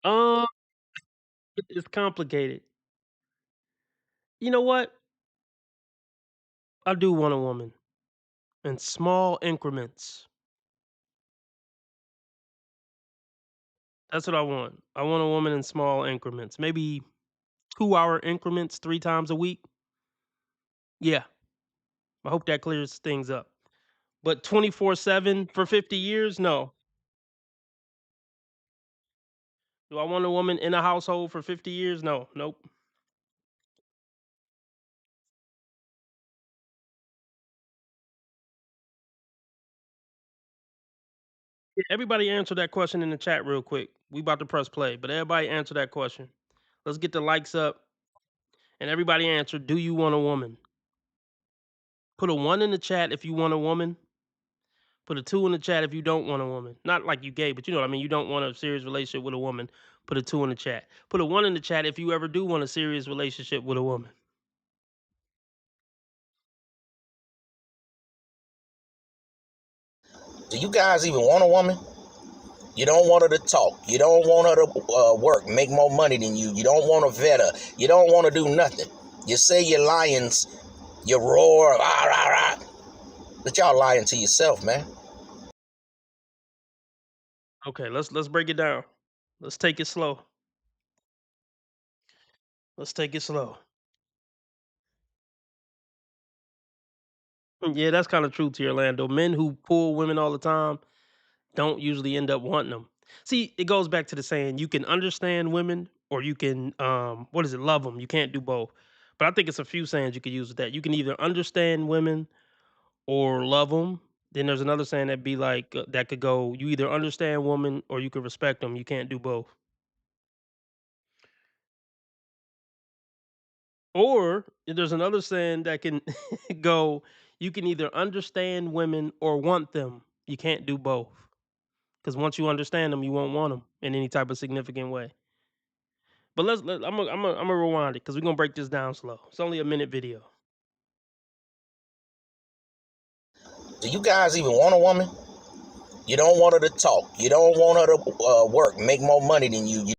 Um, it's complicated. You know what? I do want a woman in small increments. That's what I want. I want a woman in small increments. Maybe 2-hour increments 3 times a week. Yeah. I hope that clears things up. But 24/7 for 50 years? No. Do I want a woman in a household for 50 years? No. Nope. Everybody answer that question in the chat real quick. We about to press play, but everybody answer that question. Let's get the likes up. And everybody answer, do you want a woman? Put a 1 in the chat if you want a woman. Put a 2 in the chat if you don't want a woman. Not like you gay, but you know what I mean. You don't want a serious relationship with a woman. Put a 2 in the chat. Put a 1 in the chat if you ever do want a serious relationship with a woman. Do you guys even want a woman? You don't want her to talk. You don't want her to work, make more money than you. You don't want to vet her. You don't want to do nothing. You say you're lions, you roar, rah, rah, rah. But y'all lying to yourself, man. Okay, let's break it down. Let's take it slow. Let's take it slow. Yeah, that's kind of true to Orlando. Men who pull women all the time don't usually end up wanting them. See, it goes back to the saying, you can understand women or you can love them. You can't do both. But I think it's a few sayings you could use with that. You can either understand women or love them. Then there's another saying that be like that could go, you either understand women or you can respect them. You can't do both. Or there's another saying that can go, you can either understand women or want them. You can't do both. Because once you understand them, you won't want them in any type of significant way. But I'm gonna rewind it because we're gonna break this down slow. It's only a minute video. Do you guys even want a woman? You don't want her to talk. You don't want her to work, make more money than you.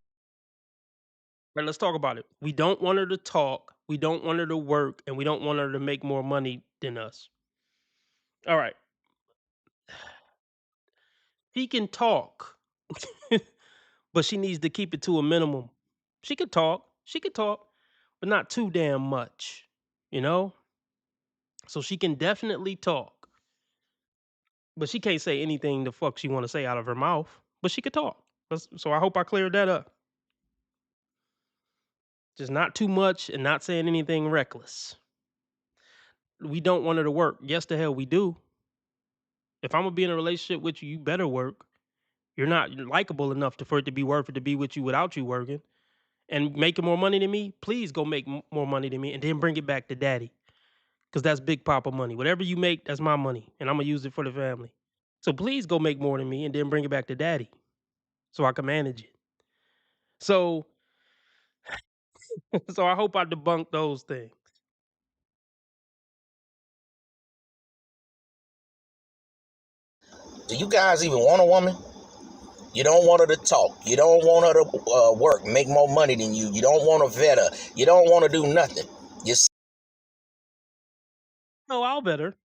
Right, let's talk about it. We don't want her to talk. We don't want her to work, and we don't want her to make more money than us. All right. She can talk, but she needs to keep it to a minimum. She could talk. She could talk, but not too damn much. You know. So she can definitely talk. But she can't say anything the fuck she want to say out of her mouth. But she could talk. So I hope I cleared that up. Just not too much and not saying anything reckless. We don't want her to work. Yes, the hell we do. If I'm gonna be in a relationship with you, you better work. You're not likable enough for it to be worth it to be with you without you working. And making more money than me, please go make more money than me and then bring it back to daddy. Because that's Big Papa money. Whatever you make, that's my money. And I'm going to use it for the family. So please go make more than me and then bring it back to daddy so I can manage it. So, so I hope I debunked those things. Do you guys even want a woman? You don't want her to talk. You don't want her to work, make more money than you. You don't want to vet her. You don't want to do nothing. You No, I'll vet her.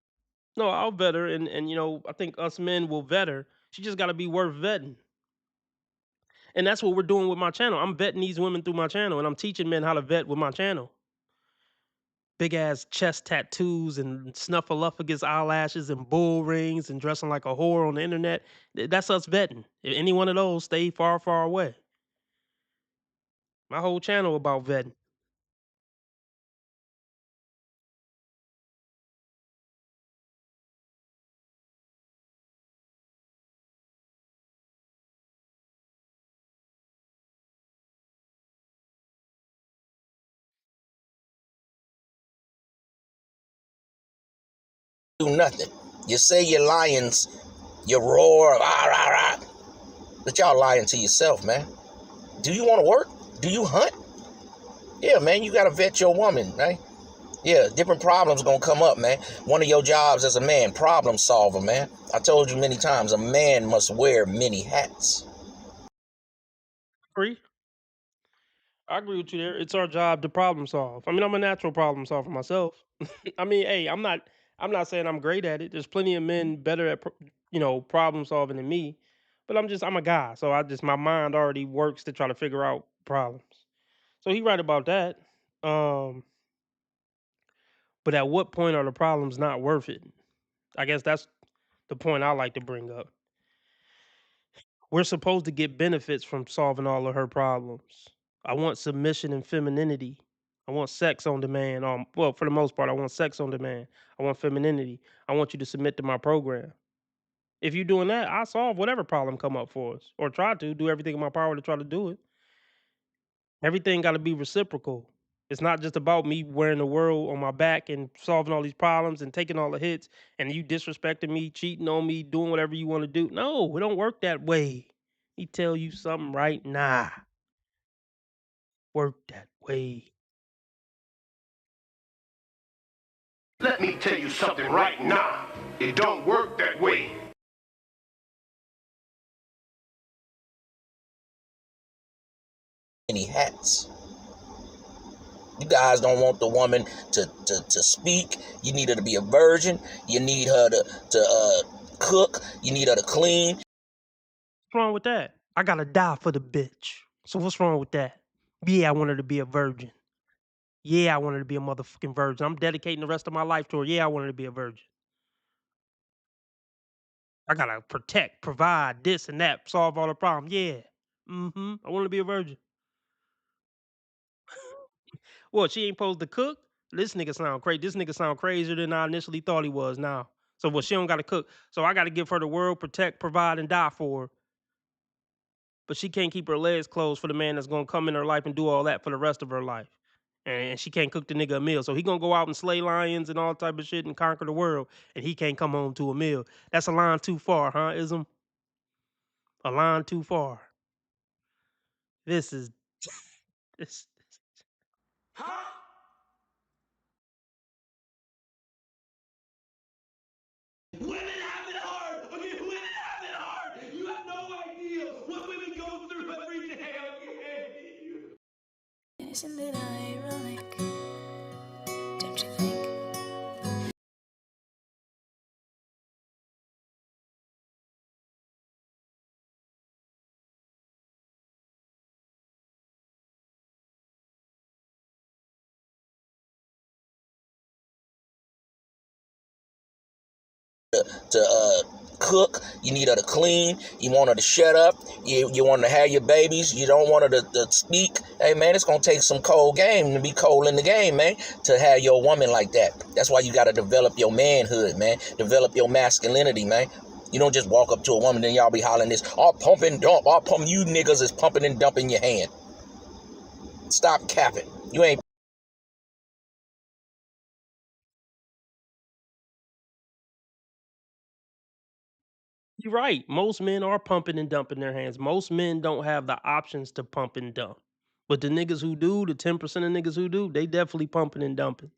No, I'll vet her. And I think us men will vet her. She just got to be worth vetting. And that's what we're doing with my channel. I'm vetting these women through my channel, and I'm teaching men how to vet with my channel. Big ass chest tattoos and snuffleupagus eyelashes and bull rings and dressing like a whore on the internet. That's us vetting. If any one of those, stay far, far away. My whole channel about vetting. do nothing. You say you're lions, you roar, rah, rah, rah. But y'all lying to yourself, man. Do you want to work? Do you hunt? Yeah, man, you got to vet your woman, right? Yeah, different problems gonna come up, man. One of your jobs as a man, problem solver, man. I told you many times, a man must wear many hats. Free. I agree with you there. It's our job to problem solve. I mean, I'm a natural problem solver myself. I mean, hey, I'm not saying I'm great at it. There's plenty of men better at problem solving than me. But I'm a guy, so my mind already works to try to figure out problems. So he right about that. Um, but at what point are the problems not worth it? I guess that's the point I like to bring up. We're supposed to get benefits from solving all of her problems. I want submission and femininity. I want sex on demand. Well, for the most part, I want sex on demand. I want femininity. I want you to submit to my program. If you're doing that, I solve whatever problem come up for us, or try to do everything in my power to try to do it. Everything got to be reciprocal. It's not just about me wearing the world on my back and solving all these problems and taking all the hits and you disrespecting me, cheating on me, doing whatever you want to do. No, it don't work that way. He tell you something right now. Work that way. Let me tell you something right now. It don't work that way. Many hats. You guys don't want the woman to speak. You need her to be a virgin. You need her to cook. You need her to clean. What's wrong with that? I gotta die for the bitch. So what's wrong with that? Yeah, I want her to be a virgin. Yeah, I want her to be a motherfucking virgin. I'm dedicating the rest of my life to her. Yeah, I want her to be a virgin. I gotta protect, provide, this and that, solve all the problems. Yeah. I want her to be a virgin. What, she ain't supposed to cook? This nigga sound crazy. This nigga sound crazier than I initially thought he was now. So what, she don't gotta cook. So I gotta give her the world, protect, provide, and die for her. But she can't keep her legs closed for the man that's gonna come in her life and do all that for the rest of her life. And she can't cook the nigga a meal. So he gonna go out and slay lions and all type of shit and conquer the world, and he can't come home to a meal. That's a line too far, huh, Ism? A line too far. This is this. Women have it hard. Okay, women have it hard. You have no idea what women go through every day. Okay. Isn't it ironic? Don't you think? To cook, you need her to clean, you want her to shut up, you want her to have your babies, you don't want her to speak. Hey man, it's gonna take some cold game to be cold in the game, man, to have your woman like that. That's why you gotta develop your manhood, man. Develop your masculinity, man. You don't just walk up to a woman and y'all be hollering this, all pump and dump, all pump. You niggas is pumping and dumping your hand. Stop capping. You ain't. You're right. Most men are pumping and dumping their hands. Most men don't have the options to pump and dump. But the niggas who do, the 10% of niggas who do, they definitely pumping and dumping.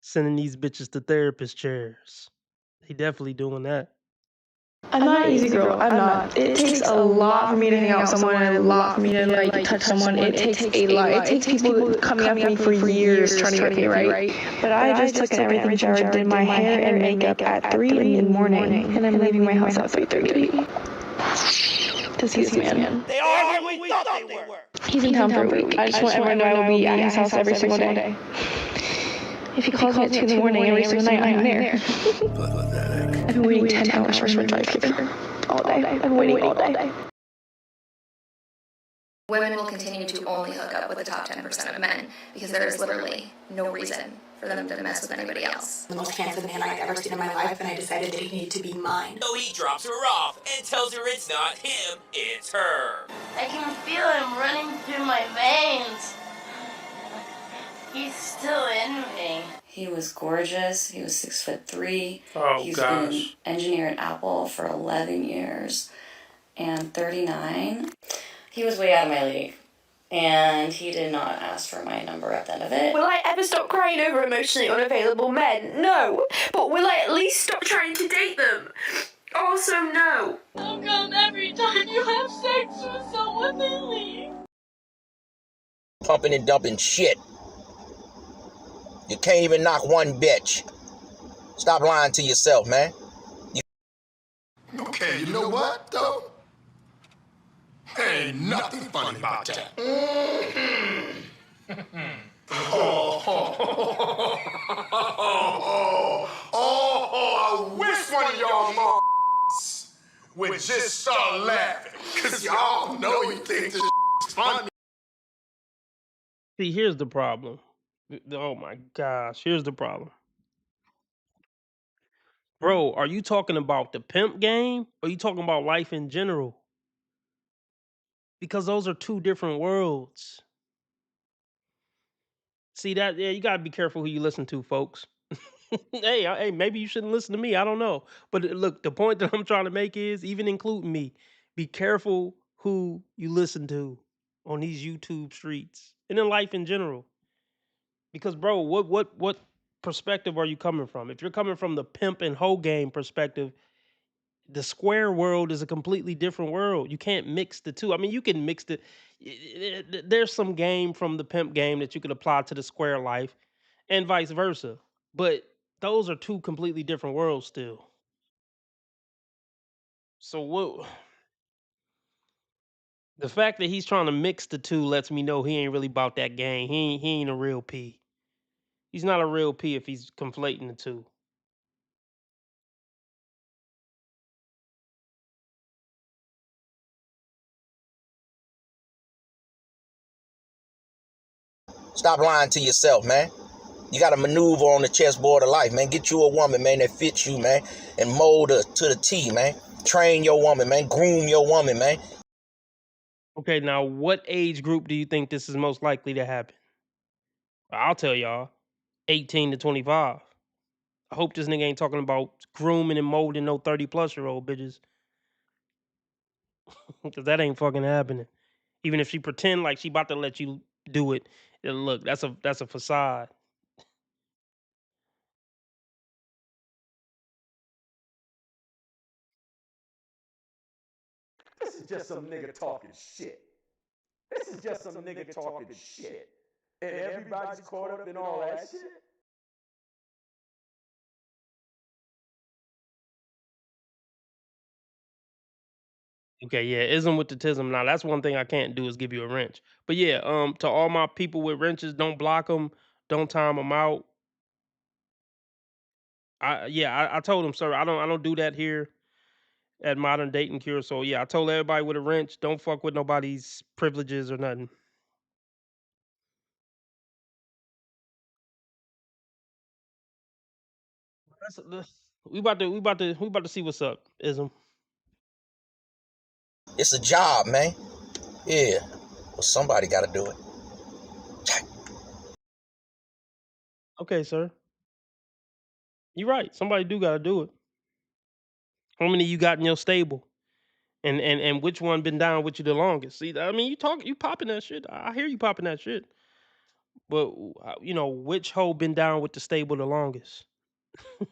Sending these bitches to therapist chairs. They definitely doing that. I'm not an easy girl. I'm not. It takes a lot for me to hang out with someone and a lot for me to like touch someone. It takes a lot. It takes people coming up to me for years trying to get me right. But I just took everything Jared did my hair and makeup at 3 in the morning, and I'm leaving my house at 3:30 to see this man. They are who we thought they were. He's in town for a week. I just want everyone to know I will be at his house every single day. If he calls me at 2 in the morning every single night, I'm there. I've been waiting 10 hours for him to drive here. All day. I've been waiting all day. Women will continue to only hook up with the top 10% of men because there is literally no reason for them to mess with anybody else. The most handsome man I've ever seen in my life, and I decided that he needed to be mine. So he drops her off and tells her it's not him, it's her. I can feel him running through my veins. He's still in me. He was gorgeous. He was 6'3". Oh, He's gosh. been engineer at Apple for 11 years and 39. He was way out of my league, and he did not ask for my number at the end of it. Will I ever stop crying over emotionally unavailable men? No. But will I at least stop trying to date them? Also, no. How come every time you have sex with someone they leave? Pumping and dumping shit. You can't even knock one bitch. Stop lying to yourself, man. Okay, you know what, though? Ain't nothing funny about that. I wish one of y'all would just start laughing, because y'all know you think this is funny. See, here's the problem. Oh my gosh, here's the problem. Bro, are you talking about the pimp game or are you talking about life in general? Because those are two different worlds. See that? Yeah, you gotta be careful who you listen to, folks. Hey, maybe you shouldn't listen to me. I don't know. But look, the point that I'm trying to make is, even including me, be careful who you listen to on these YouTube streets and in life in general. Because, bro, what perspective are you coming from? If you're coming from the pimp and hoe game perspective, the square world is a completely different world. You can't mix the two. I mean, you can mix there's some game from the pimp game that you could apply to the square life and vice versa. But those are two completely different worlds still. So what the fact that he's trying to mix the two lets me know he ain't really about that game. He ain't a real P. He's not a real P if he's conflating the two. Stop lying to yourself, man. You got to maneuver on the chessboard of life, man. Get you a woman, man, that fits you, man, and mold her to the T, man. Train your woman, man. Groom your woman, man. Okay, now what age group do you think this is most likely to happen? I'll tell y'all, 18 to 25. I hope this nigga ain't talking about grooming and molding no 30-plus-year-old bitches. Because that ain't fucking happening. Even if she pretend like she about to let you do it, look, that's a facade. This is just some nigga talking shit. This is just some nigga talking shit. And everybody's caught up in all that shit. Okay, yeah, ism with the tism. Now that's one thing I can't do is give you a wrench. But yeah, to all my people with wrenches, don't block them, don't time them out. I told him, sir, I don't do that here at Modern Dating Cure. So yeah, I told everybody with a wrench, don't fuck with nobody's privileges or nothing. We about to see what's up, Ism. It's a job, man. Yeah. Well, somebody got to do it. Okay, sir. You're right. Somebody do gotta do it. How many you got in your stable? And which one been down with you the longest? See, I mean, you popping that shit. I hear you popping that shit. But which hoe been down with the stable the longest?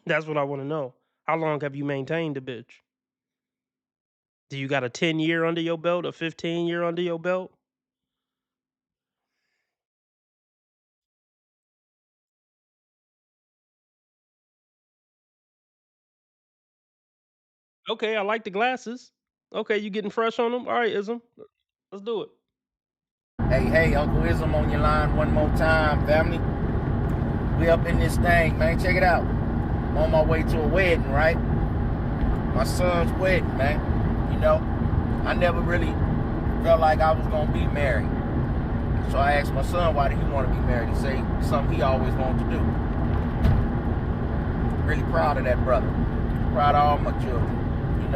That's what I want to know. How long have you maintained the bitch? Do you got a 10-year under your belt, a 15-year under your belt? Okay, I like the glasses. Okay, you getting fresh on them? All right, Ism. Let's do it. Hey, Uncle Ism on your line one more time, family. We up in this thing, man. Check it out. I'm on my way to a wedding, right? My son's wedding, man. I never really felt like I was gonna be married. So I asked my son why did he want to be married. He said something he always wanted to do. Really proud of that brother. Proud of all my children,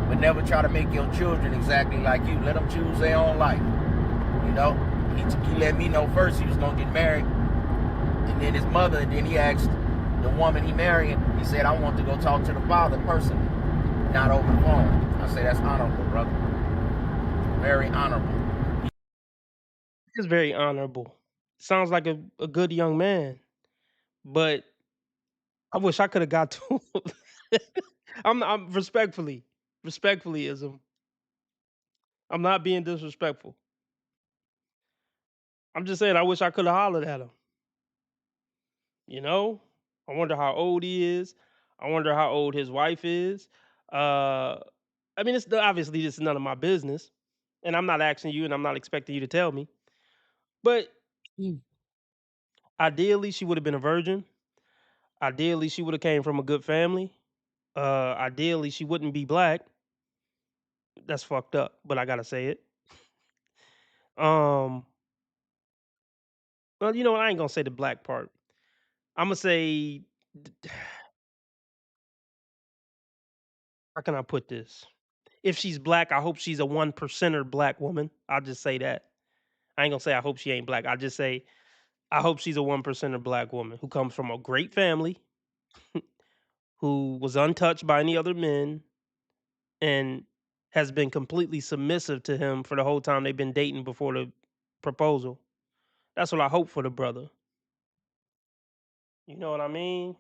But never try to make your children exactly like you. Let them choose their own life. He let me know first he was gonna get married. And then his mother, and then he asked the woman he married, he said, I want to go talk to the father personally, not over the phone. I say, that's honorable, brother. Very honorable. It's very honorable. Sounds like a good young man. But I wish I could have got to him. I'm respectfully, Ism. I'm not being disrespectful. I'm just saying I wish I could have hollered at him. You know? I wonder how old he is. I wonder how old his wife is. Uh I mean, it's obviously this is none of my business, and I'm not asking you, and I'm not expecting you to tell me. But ideally, she would have been a virgin. Ideally, she would have came from a good family. Ideally, she wouldn't be black. That's fucked up, but I gotta say it. Um, well, you know what? I ain't gonna say the black part. I'm gonna say, how can I put this? If she's black, I hope she's a 1%er black woman. I'll just say that. I ain't gonna say I hope she ain't black. I just say I hope she's a 1%er black woman who comes from a great family, who was untouched by any other men, and has been completely submissive to him for the whole time they've been dating before the proposal. That's what I hope for the brother. You know what I mean?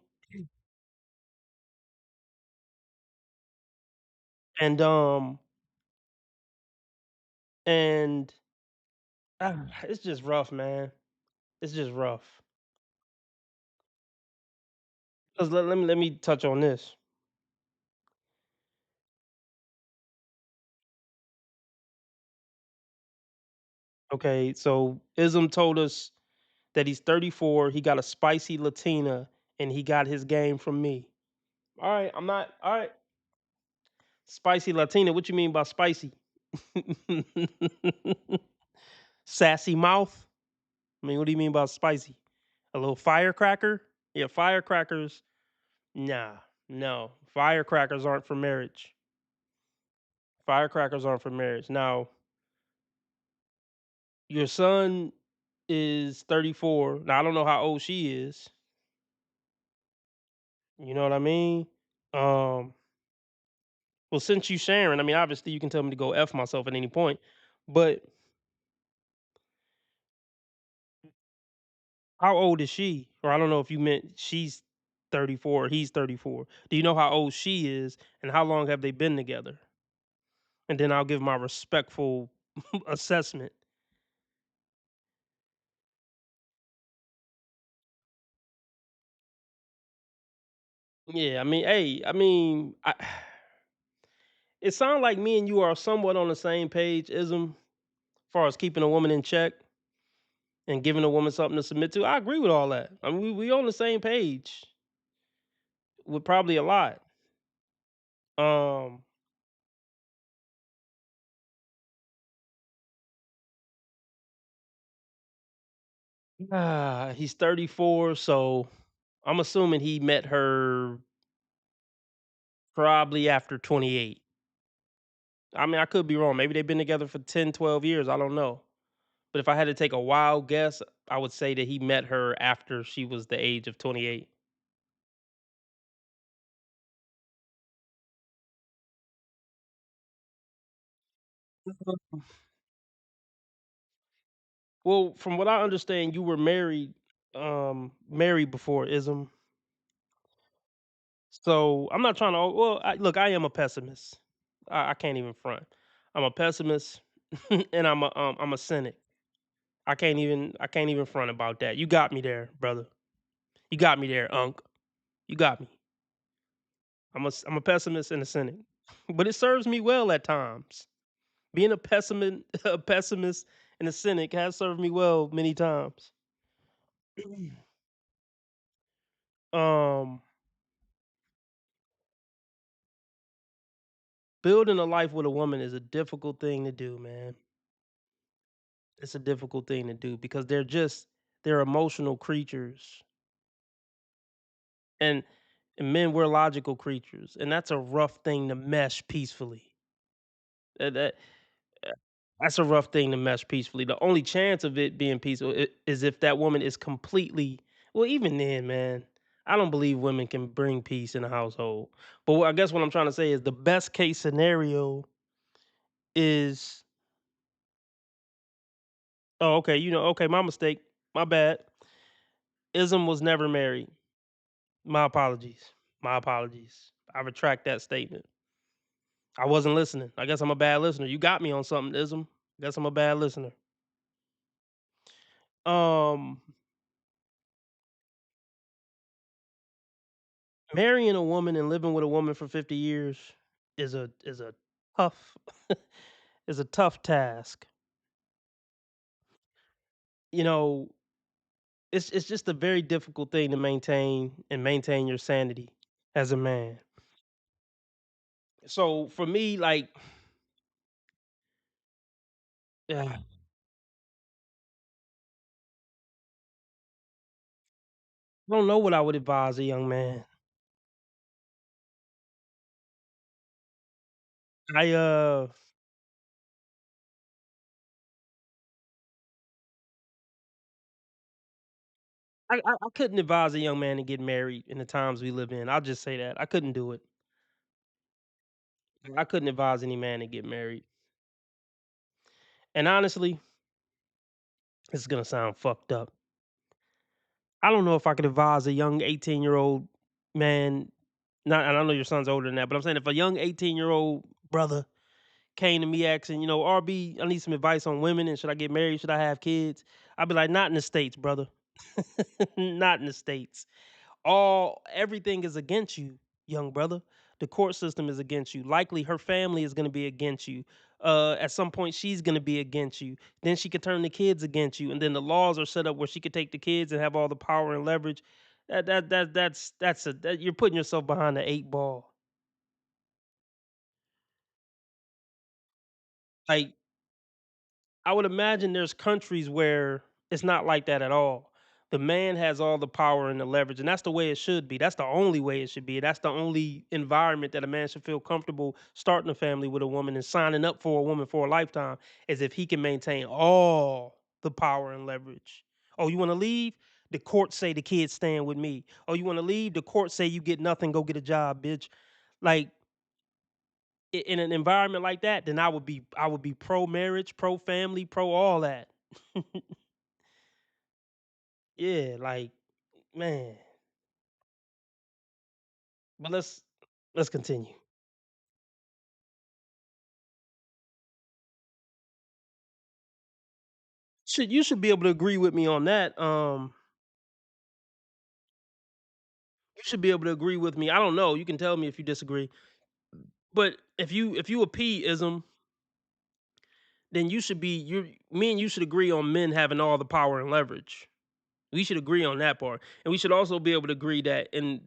And and it's just rough, man. It's just rough. 'Cause let me touch on this. Okay, so Ism told us that he's 34, he got a spicy Latina, and he got his game from me. All right, I'm not all right. Spicy Latina, what you mean by spicy? Sassy mouth? I mean, what do you mean by spicy? A little firecracker? Yeah, firecrackers. Nah, no. Firecrackers aren't for marriage. Firecrackers aren't for marriage. Now, your son is 34. Now, I don't know how old she is. You know what I mean? Um, well, since you sharing, I mean, obviously you can tell me to go F myself at any point, but how old is she? Or I don't know if you meant she's 34 or he's 34. Do you know how old she is and how long have they been together? And then I'll give my respectful assessment. Yeah, I mean, hey, it sounds like me and you are somewhat on the same page, Ism, as far as keeping a woman in check and giving a woman something to submit to. I agree with all that. I mean, we on the same page. with probably a lot. Um, he's 34, so I'm assuming he met her probably after 28. I mean, I could be wrong. Maybe they've been together for 10, 12 years. I don't know. But if I had to take a wild guess, I would say that he met her after she was the age of 28. Well, from what I understand, you were married before ism. So I'm not trying to. Well, look, I am a pessimist. I can't even front. I'm a pessimist, and I'm a cynic. I can't even front about that. You got me there, brother. You got me there, Unc. You got me. I'm a pessimist and a cynic, but it serves me well at times. Being a pessimist, a pessimist and a cynic has served me well many times. um, Building a life with a woman is a difficult thing to do, man. It's a difficult thing to do because they're emotional creatures, and men, we're logical creatures, and that's a rough thing to mesh peacefully. That that's a rough thing to mesh peacefully. The only chance of it being peaceful is if that woman is completely, well, even then, man, I don't believe women can bring peace in a household. But I guess what I'm trying to say is the best case scenario is, oh, okay, okay, my mistake, my bad. Ism was never married. My apologies. My apologies. I retract that statement. I wasn't listening. I guess I'm a bad listener. You got me on something, Ism. Guess I'm a bad listener. Um, Marrying a woman and living with a woman for 50 years is a tough is a tough task. You know, it's just a very difficult thing to maintain your sanity as a man. So for me, like, yeah, I don't know what I would advise a young man. I I couldn't advise a young man to get married in the times we live in. I'll just say that. I couldn't do it. I couldn't advise any man to get married. And honestly, this is gonna sound fucked up. I don't know if I could advise a young 18-year-old man. Not, and I know your son's older than that, but I'm saying if a young 18-year-old brother came to me asking, RB, I need some advice on women and should I get married? Should I have kids? I'd be like, not in the States, brother. Not in the States. Everything is against you, young brother. The court system is against you. Likely her family is going to be against you. At some point she's going to be against you. Then she could turn the kids against you, and then the laws are set up where she could take the kids and have all the power and leverage. You're putting yourself behind the eight ball. Like, I would imagine there's countries where it's not like that at all. The man has all the power and the leverage, and that's the way it should be. That's the only way it should be. That's the only environment that a man should feel comfortable starting a family with a woman and signing up for a woman for a lifetime, is if he can maintain all the power and leverage. Oh, you want to leave? The courts say the kids staying with me. Oh, you want to leave? The courts say you get nothing. Go get a job, bitch. Like, in an environment like that, then I would be pro marriage, pro family, pro all that. Yeah, like, man. But let's continue. You should be able to agree with me on that. You should be able to agree with me. I don't know. You can tell me if you disagree. But if you a P-ism, then me and you should agree on men having all the power and leverage. We should agree on that part. And we should also be able to agree that in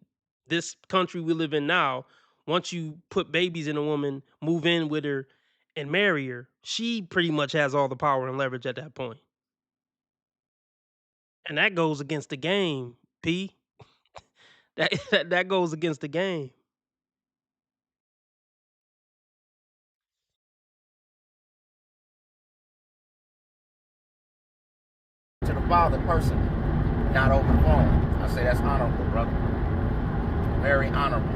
This country we live in now, once you put babies in a woman, move in with her, and marry her, she pretty much has all the power and leverage at that point. And that goes against the game, P. That goes against the game. To the father personally, not over the phone. I say that's honorable, brother. Very honorable.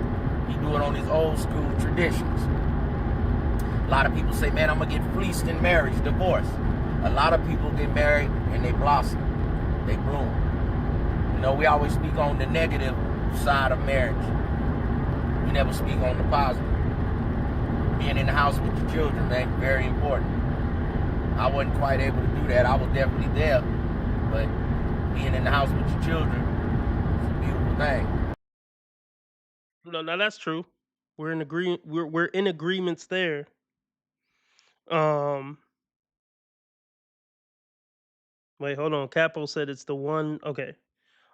He do it on his old school traditions. A lot of people say, man, I'm gonna get fleeced in marriage, divorce. A lot of people get married and they blossom. They bloom. You know, we always speak on the negative side of marriage. We never speak on the positive. Being in the house with your children, man, very important. I wasn't quite able to do that. I was definitely there, but being in the house with your children is a beautiful thing. No, that's true. We're in we're in agreements there. Wait, hold on. Capo said it's the one. Okay.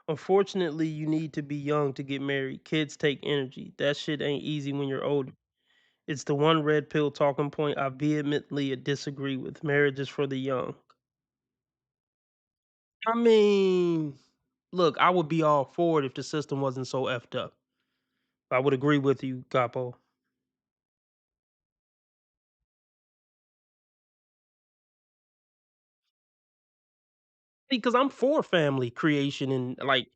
Unfortunately, you need to be young to get married. Kids take energy. That shit ain't easy when you're older. It's the one red pill talking point I vehemently disagree with. Marriage is for the young. I mean, look, I would be all for it if the system wasn't so effed up. I would agree with you, Capo. Because I'm for family creation and like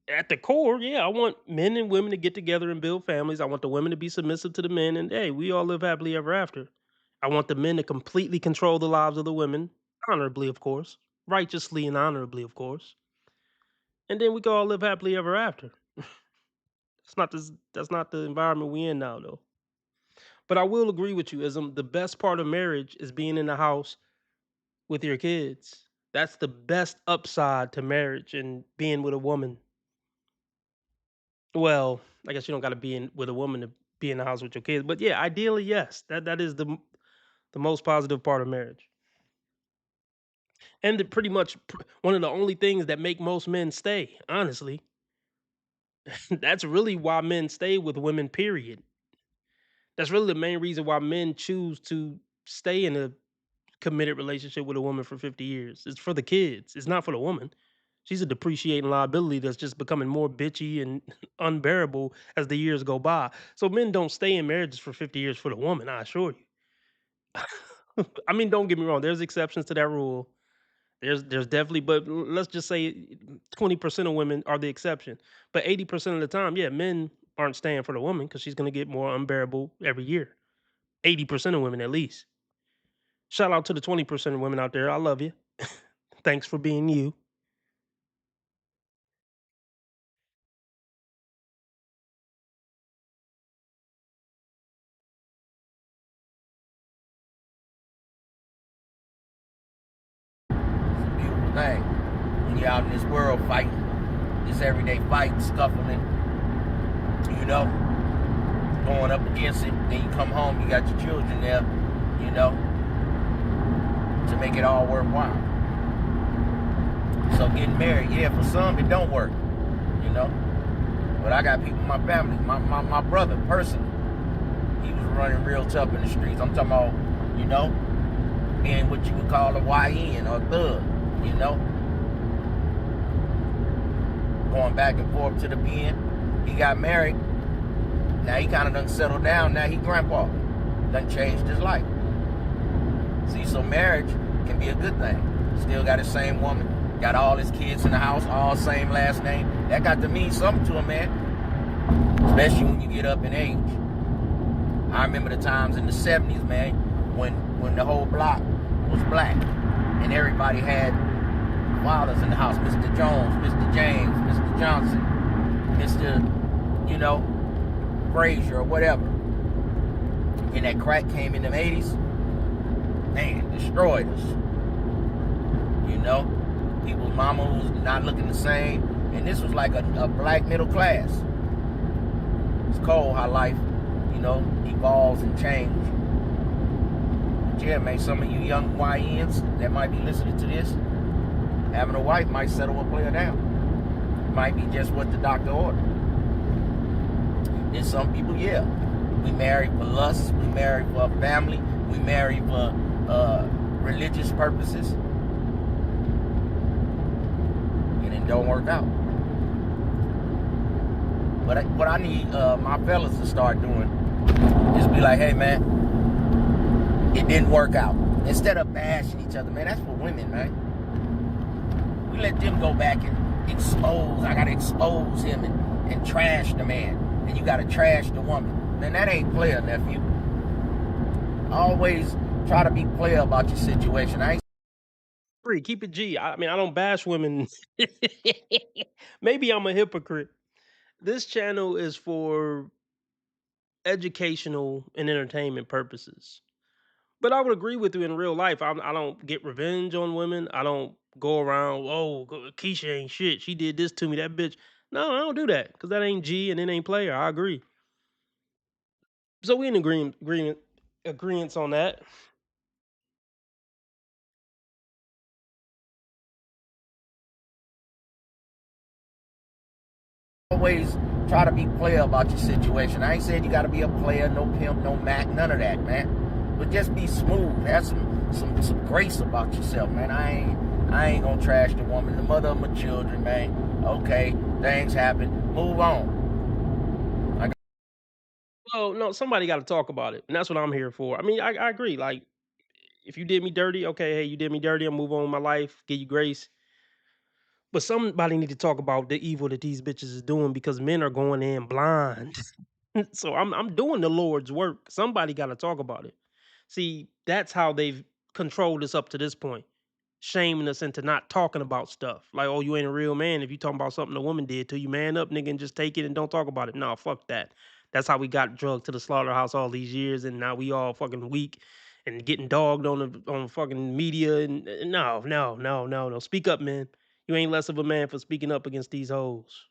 at the core, yeah, I want men and women to get together and build families. I want the women to be submissive to the men, and hey, we all live happily ever after. I want the men to completely control the lives of the women, honorably, of course, righteously and honorably, of course, and then we can all live happily ever after. That's not the environment we in now, though. But I will agree with you. The best part of marriage is being in the house with your kids. That's the best upside to marriage and being with a woman. Well, I guess you don't got to be in with a woman to be in the house with your kids, but yeah, ideally, yes, that is the most positive part of marriage, and pretty much one of the only things that make most men stay. Honestly, that's really why men stay with women. Period. That's really the main reason why men choose to stay in a committed relationship with a woman for 50 years. It's for the kids. It's not for the woman. She's a depreciating liability that's just becoming more bitchy and unbearable as the years go by. So men don't stay in marriages for 50 years for the woman, I assure you. I mean, don't get me wrong, there's exceptions to that rule. There's definitely, but let's just say 20% of women are the exception. But 80% of the time, yeah, men aren't staying for the woman because she's gonna get more unbearable every year. 80% of women at least. Shout out to the 20% of women out there. I love you. Thanks for being you. Beautiful thing. When you're out in this world fighting, this everyday fight, scuffling, you know, going up against it, then you come home, you got your children there, you know, to make it all worthwhile. So getting married, yeah, for some it don't work, you know. But I got people in my family, my brother personally, he was running real tough in the streets. I'm talking about, you know, being what you would call a YN or a thug, you know. Going back and forth to the pen. He got married. Now he kind of done settled down. Now he grandpa. Done changed his life. See, so marriage can be a good thing. Still got his same woman. Got all his kids in the house, all same last name. That got to mean something to a man. Especially when you get up in age. I remember the times in the 70s, man, when the whole block was black. And everybody had fathers in the house. Mr. Jones, Mr. James, Mr. Johnson, Mr., you know, Frazier or whatever. And that crack came in the 80s. Man, destroyed us. You know? People's mama was not looking the same. And this was like a black middle class. It's cold how life, you know, evolves and changes. But yeah, man, some of you young YNs that might be listening to this, having a wife might settle a player down. It might be just what the doctor ordered. There's some people, yeah. We marry for lust, we marry for a family, we marry for religious purposes, and it don't work out. But what I need my fellas to start doing is be like, hey man, it didn't work out. Instead of bashing each other, man, that's for women, man. We let them go back and expose. I gotta expose him and trash the man. And you gotta trash the woman. Man, that ain't player, nephew. Always try to be player about your situation. I ain't Free, keep it G. I mean, I don't bash women. Maybe I'm a hypocrite. This channel is for educational and entertainment purposes. But I would agree with you in real life. I don't get revenge on women. I don't go around, oh, Keisha ain't shit. She did this to me, that bitch. No, I don't do that because that ain't G and it ain't player. I agree. So we in agreements on that. always try to be player about your situation. I ain't said you gotta be a player, no pimp, no Mac, none of that, man. But just be smooth. Have some grace about yourself, man. I ain't gonna trash the woman, the mother of my children, man. Okay, things happen. Move on. Well, no, somebody got to talk about it, and that's what I'm here for. I mean, I agree. Like, if you did me dirty, okay, hey, you did me dirty. I'll move on with my life, give you grace. But somebody need to talk about the evil that these bitches is doing because men are going in blind. So I'm doing the Lord's work. Somebody got to talk about it. See, that's how they've controlled us up to this point, shaming us into not talking about stuff. Like, oh, you ain't a real man if you talking about something a woman did to you. Man up, nigga, and just take it and don't talk about it. No, fuck that. That's how we got drugged to the slaughterhouse all these years, and now we all fucking weak and getting dogged on fucking media. And no. Speak up, man. You ain't less of a man for speaking up against these hoes.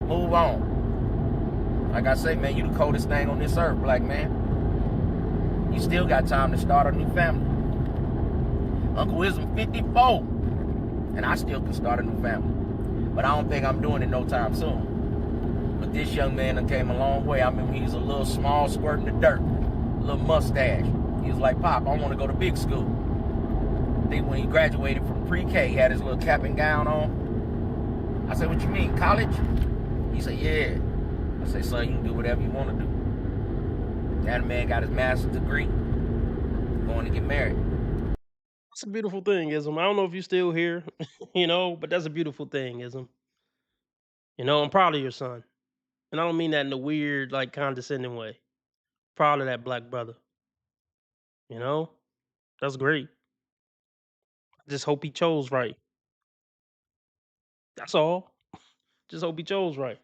Move on. Like I say, man, you the coldest thing on this earth, black man. You still got time to start a new family. Uncle Wisdom 54, and I still can start a new family. But I don't think I'm doing it no time soon. But this young man done came a long way. I mean, he was a little small squirt in the dirt, a little mustache. He was like, Pop, I want to go to big school. I think when he graduated from pre-K, he had his little cap and gown on. I said, what you mean, college? He said, yeah. I said, son, you can do whatever you want to do. That man got his master's degree, going to get married. It's a beautiful thing, Ism. I don't know if you're still here, but that's a beautiful thing, Ism. I'm proud of your son. And I don't mean that in a weird, like, condescending way. Proud of that black brother. That's great. Just hope he chose right. That's all. Just hope he chose right.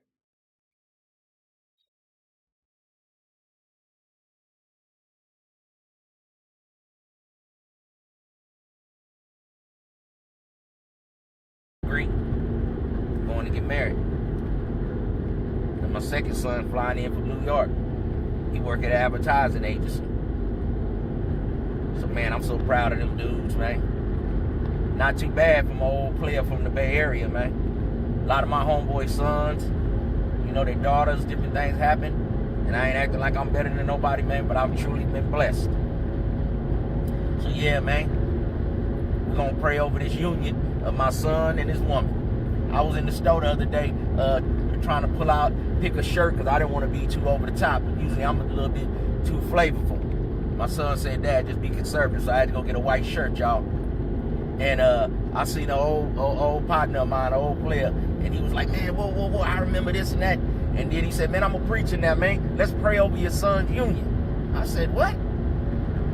Degree, going to get married. And my second son flying in from New York. He work at an advertising agency. So, man, I'm so proud of them dudes, man. Not too bad from an old player from the Bay Area, man. A lot of my homeboy sons, their daughters, different things happen. And I ain't acting like I'm better than nobody, man, but I've truly been blessed. So, yeah, man, we're going to pray over this union of my son and his woman. I was in the store the other day trying to pick a shirt because I didn't want to be too over the top. Usually I'm a little bit too flavorful. My son said, Dad, just be conservative. So I had to go get a white shirt, y'all. And I seen an old partner of mine, an old player, and he was like, man, whoa, I remember this and that. And then he said, man, I'm a preacher now, man. Let's pray over your son's union. I said, what?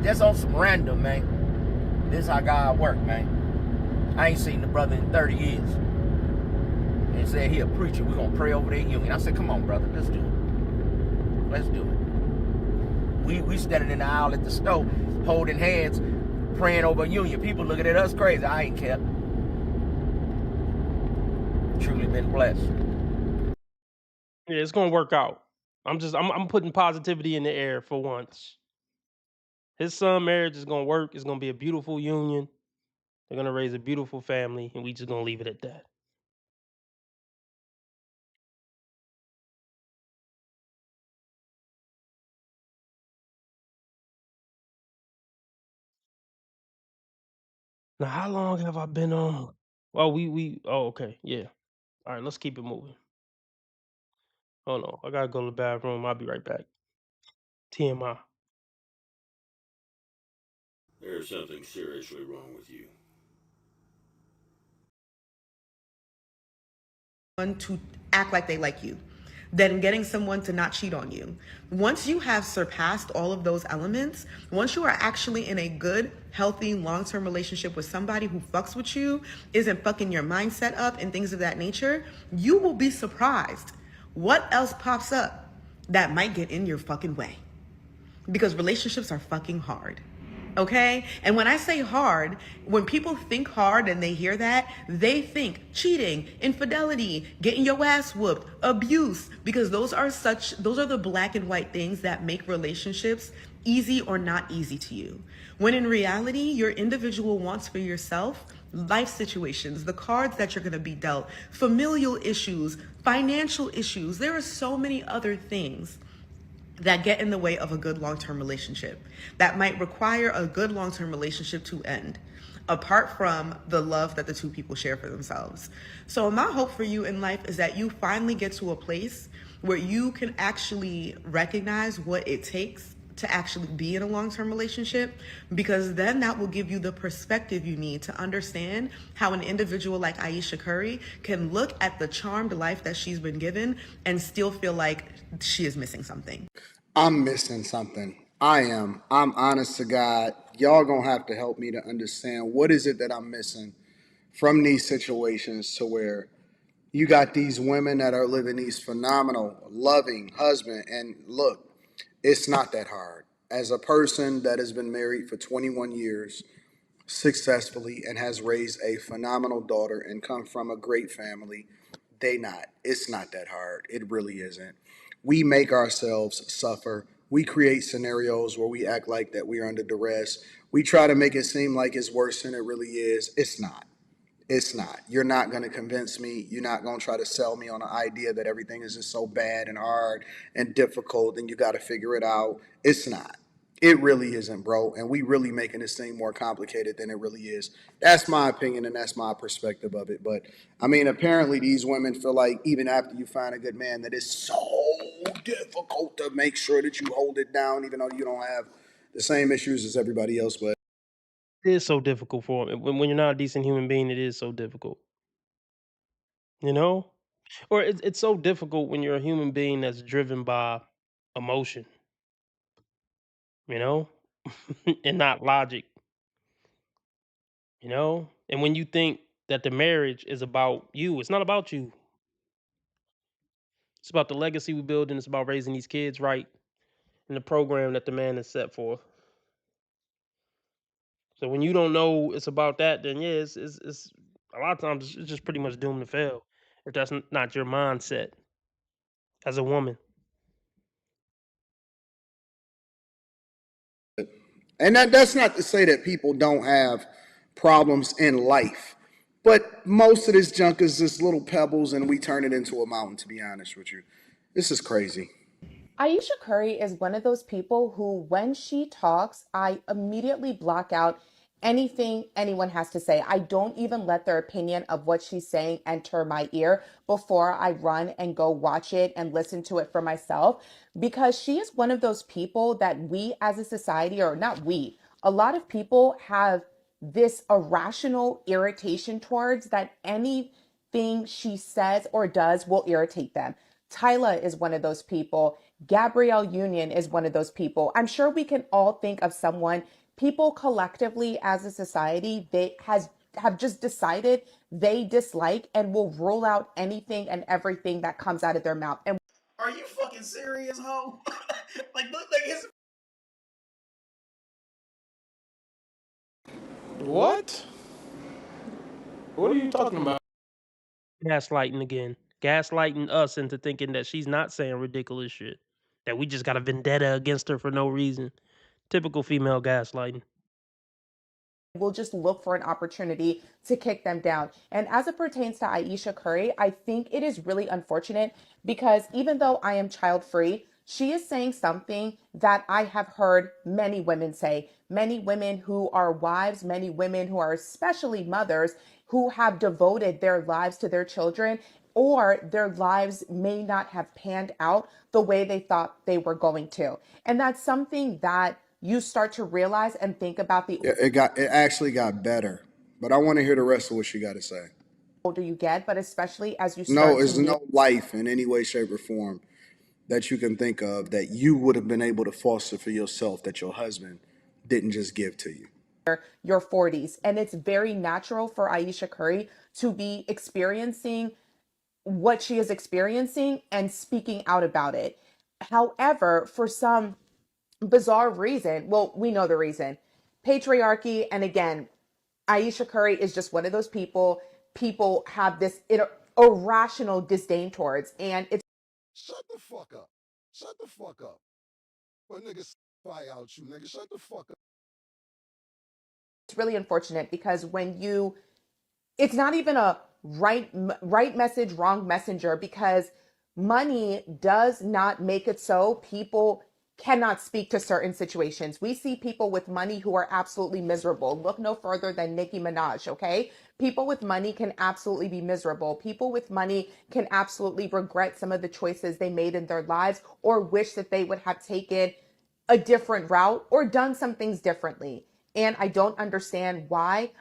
That's on some random, man. This is how God work, man. I ain't seen the brother in 30 years. And he said, he a preacher. We're going to pray over their union. I said, come on, brother. Let's do it. Let's do it. We standing in the aisle at the store, holding hands, praying over a union. People looking at us crazy. I ain't kept. Truly been blessed. Yeah, it's gonna work out. I'm putting positivity in the air for once. His son marriage is gonna work. It's gonna be a beautiful union. They're gonna raise a beautiful family, and we just gonna leave it at that. Now, how long have I been on? Oh, we. Oh, okay, yeah. All right, let's keep it moving. Hold on, I gotta go to the bathroom. I'll be right back. TMI. There's something seriously wrong with you. To act like they like you than getting someone to not cheat on you. Once you have surpassed all of those elements, once you are actually in a good, healthy, long-term relationship with somebody who fucks with you, isn't fucking your mindset up and things of that nature, you will be surprised what else pops up that might get in your fucking way. Because relationships are fucking hard. Okay? And when I say hard, when people think hard and they hear that, they think cheating, infidelity, getting your ass whooped, abuse, because those are the black and white things that make relationships easy or not easy to you. When in reality, your individual wants for yourself, life situations, the cards that you're going to be dealt, familial issues, financial issues, there are so many other things that get in the way of a good long-term relationship that might require a good long-term relationship to end apart from the love that the two people share for themselves. So my hope for you in life is that you finally get to a place where you can actually recognize what it takes to actually be in a long-term relationship, because then that will give you the perspective you need to understand how an individual like Ayesha Curry can look at the charmed life that she's been given and still feel like she is missing something. I'm missing something. I am. I'm honest to God. Y'all gonna have to help me to understand what is it that I'm missing from these situations to where you got these women that are living these phenomenal, loving husband. And look, it's not that hard. As a person that has been married for 21 years successfully and has raised a phenomenal daughter and come from a great family, it's not that hard. It really isn't. We make ourselves suffer. We create scenarios where we act like that we're under duress. We try to make it seem like it's worse than it really is. It's not. It's not. You're not going to convince me. You're not going to try to sell me on the idea that everything is just so bad and hard and difficult and you got to figure it out. It's not. It really isn't, bro. And we really making this thing more complicated than it really is. That's my opinion and that's my perspective of it. But I mean, apparently these women feel like even after you find a good man, that it's so difficult to make sure that you hold it down, even though you don't have the same issues as everybody else. But It is so difficult for them. When you're not a decent human being, it is so difficult. You know, or it's so difficult when you're a human being that's driven by emotion. You know, and not logic. You know, and when you think that the marriage is about you, it's not about you. It's about the legacy we build, and it's about raising these kids right in the program that the man is set for. So when you don't know it's about that, then yeah, it's a lot of times it's just pretty much doomed to fail if that's not your mindset as a woman. and that's not to say that people don't have problems in life, but most of this junk is just little pebbles, and we turn it into a mountain. To be honest with you, this is crazy. Ayesha Curry is one of those people who, when she talks, I immediately block out anything anyone has to say. I don't even let their opinion of what she's saying enter my ear before I run and go watch it and listen to it for myself, because she is one of those people that we as a society, or not we, a lot of people have this irrational irritation towards, that anything she says or does will irritate them. Tyla is one of those people. Gabrielle Union is one of those people. I'm sure we can all think of someone, people collectively as a society, they have just decided they dislike and will rule out anything and everything that comes out of their mouth. And Are you fucking serious, ho? Like his. What? What are you talking about? Gaslighting again. Gaslighting us into thinking that she's not saying ridiculous shit. That we just got a vendetta against her for no reason. Typical female gaslighting. We'll just look for an opportunity to kick them down. And as it pertains to Ayesha Curry, I think it is really unfortunate because even though I am child free, she is saying something that I have heard many women say, many women who are wives, many women who are especially mothers who have devoted their lives to their children, or their lives may not have panned out the way they thought they were going to. And that's something that you start to realize and think about the It actually got better. But I want to hear the rest of what she got to say. older you get, but especially as you No, start to there's no life in any way, shape, or form that you can think of that you would have been able to foster for yourself that your husband didn't just give to you. your 40s. And it's very natural for Ayesha Curry to be experiencing what she is experiencing and speaking out about it. However, for some bizarre reason, well, we know the reason, patriarchy. And again, Ayesha Curry is just one of those people have this irrational disdain towards. And it's Shut the fuck up. Shut the fuck up. But niggas fire out you, nigga. Shut the fuck up. really unfortunate because it's not even a right message, wrong messenger, because money does not make it so people cannot speak to certain situations. We see people with money who are absolutely miserable. Look no further than Nicki Minaj, okay? People with money can absolutely be miserable. People with money can absolutely regret some of the choices they made in their lives or wish that they would have taken a different route or done some things differently. And I don't understand why.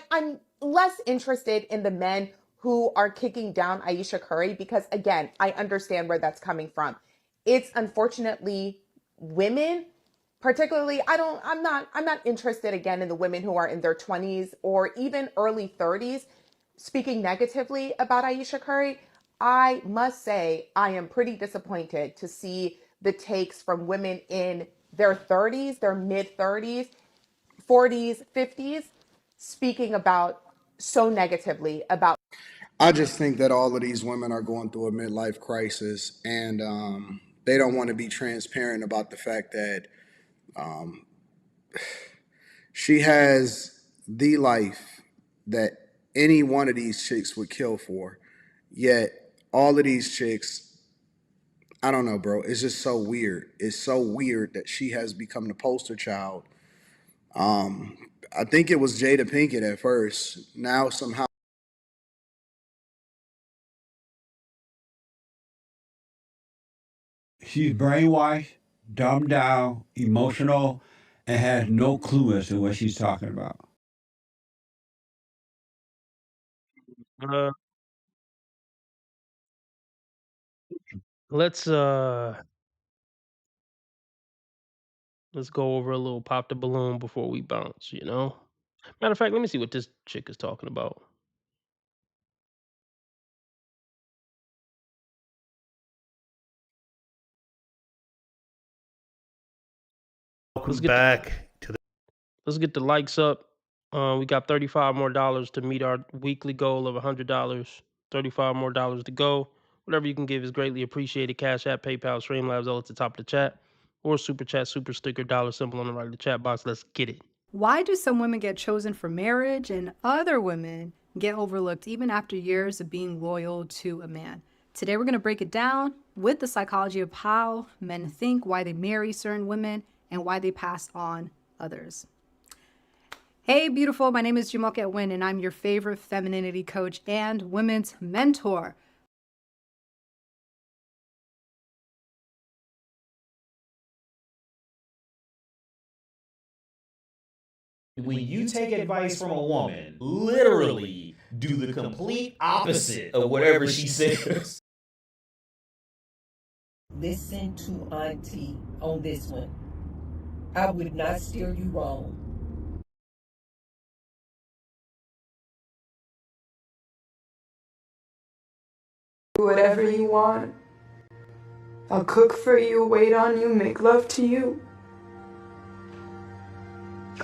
I'm less interested in the men who are kicking down Ayesha Curry because, again, I understand where that's coming from. It's unfortunately women, particularly, I'm not interested again in the women who are in their 20s or even early 30s speaking negatively about Ayesha Curry. I must say I am pretty disappointed to see the takes from women in their 30s, their mid 30s, 40s, 50s, speaking about so negatively about. I just think that all of these women are going through a midlife crisis, and they don't want to be transparent about the fact that um, she has the life that any one of these chicks would kill for. Yet all of these chicks, I don't know, bro. It's just so weird. It's so weird that she has become the poster child. Um, I think it was Jada Pinkett at first. Now somehow She's brainwashed, dumbed down, emotional, and has no clue as to what she's talking about. Uh, let's uh let's go over a little pop the balloon before we bounce, you know? Matter of fact, let me see what this chick is talking about. Welcome back to the. Let's get the likes up. We got $35 more to meet our weekly goal of $100. $35 more to go. Whatever you can give is greatly appreciated. Cash App, PayPal, Streamlabs, all at the top of the chat, or super chat, super sticker, dollar symbol on the right of the chat box. Let's get it. Why do some women get chosen for marriage and other women get overlooked even after years of being loyal to a man? Today we're going to break it down with the psychology of how men think, why they marry certain women, and why they pass on others. Hey, beautiful. My name is Jumoke Win, and I'm your favorite femininity coach and women's mentor. When you take advice from a woman, literally do the complete opposite of whatever she says. Listen to Auntie on this one. I would not steer you wrong. Do whatever you want. I'll cook for you, wait on you, make love to you.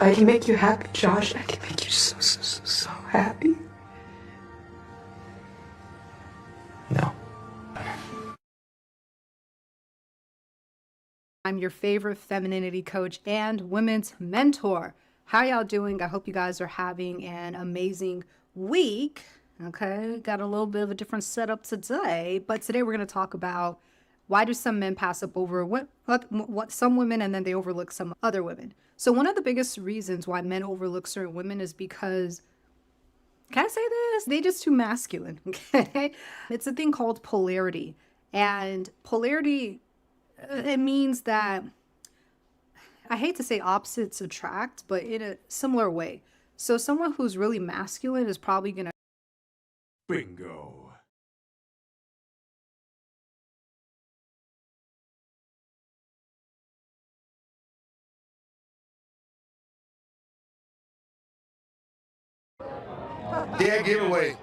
I can make you happy, Josh. I can make you so happy. I'm your favorite femininity coach and women's mentor. How y'all doing? I hope you guys are having an amazing week. Okay, got a little bit of a different setup today, but today we're going to talk about why do some men pass up over what some women and then they overlook some other women. So one of the biggest reasons why men overlook certain women is because, can I say this? They just too masculine. Okay, it's a thing called polarity, and polarity it means that, I hate to say opposites attract, but in a similar way. So someone who's really masculine is probably gonna Bingo. Dead giveaway.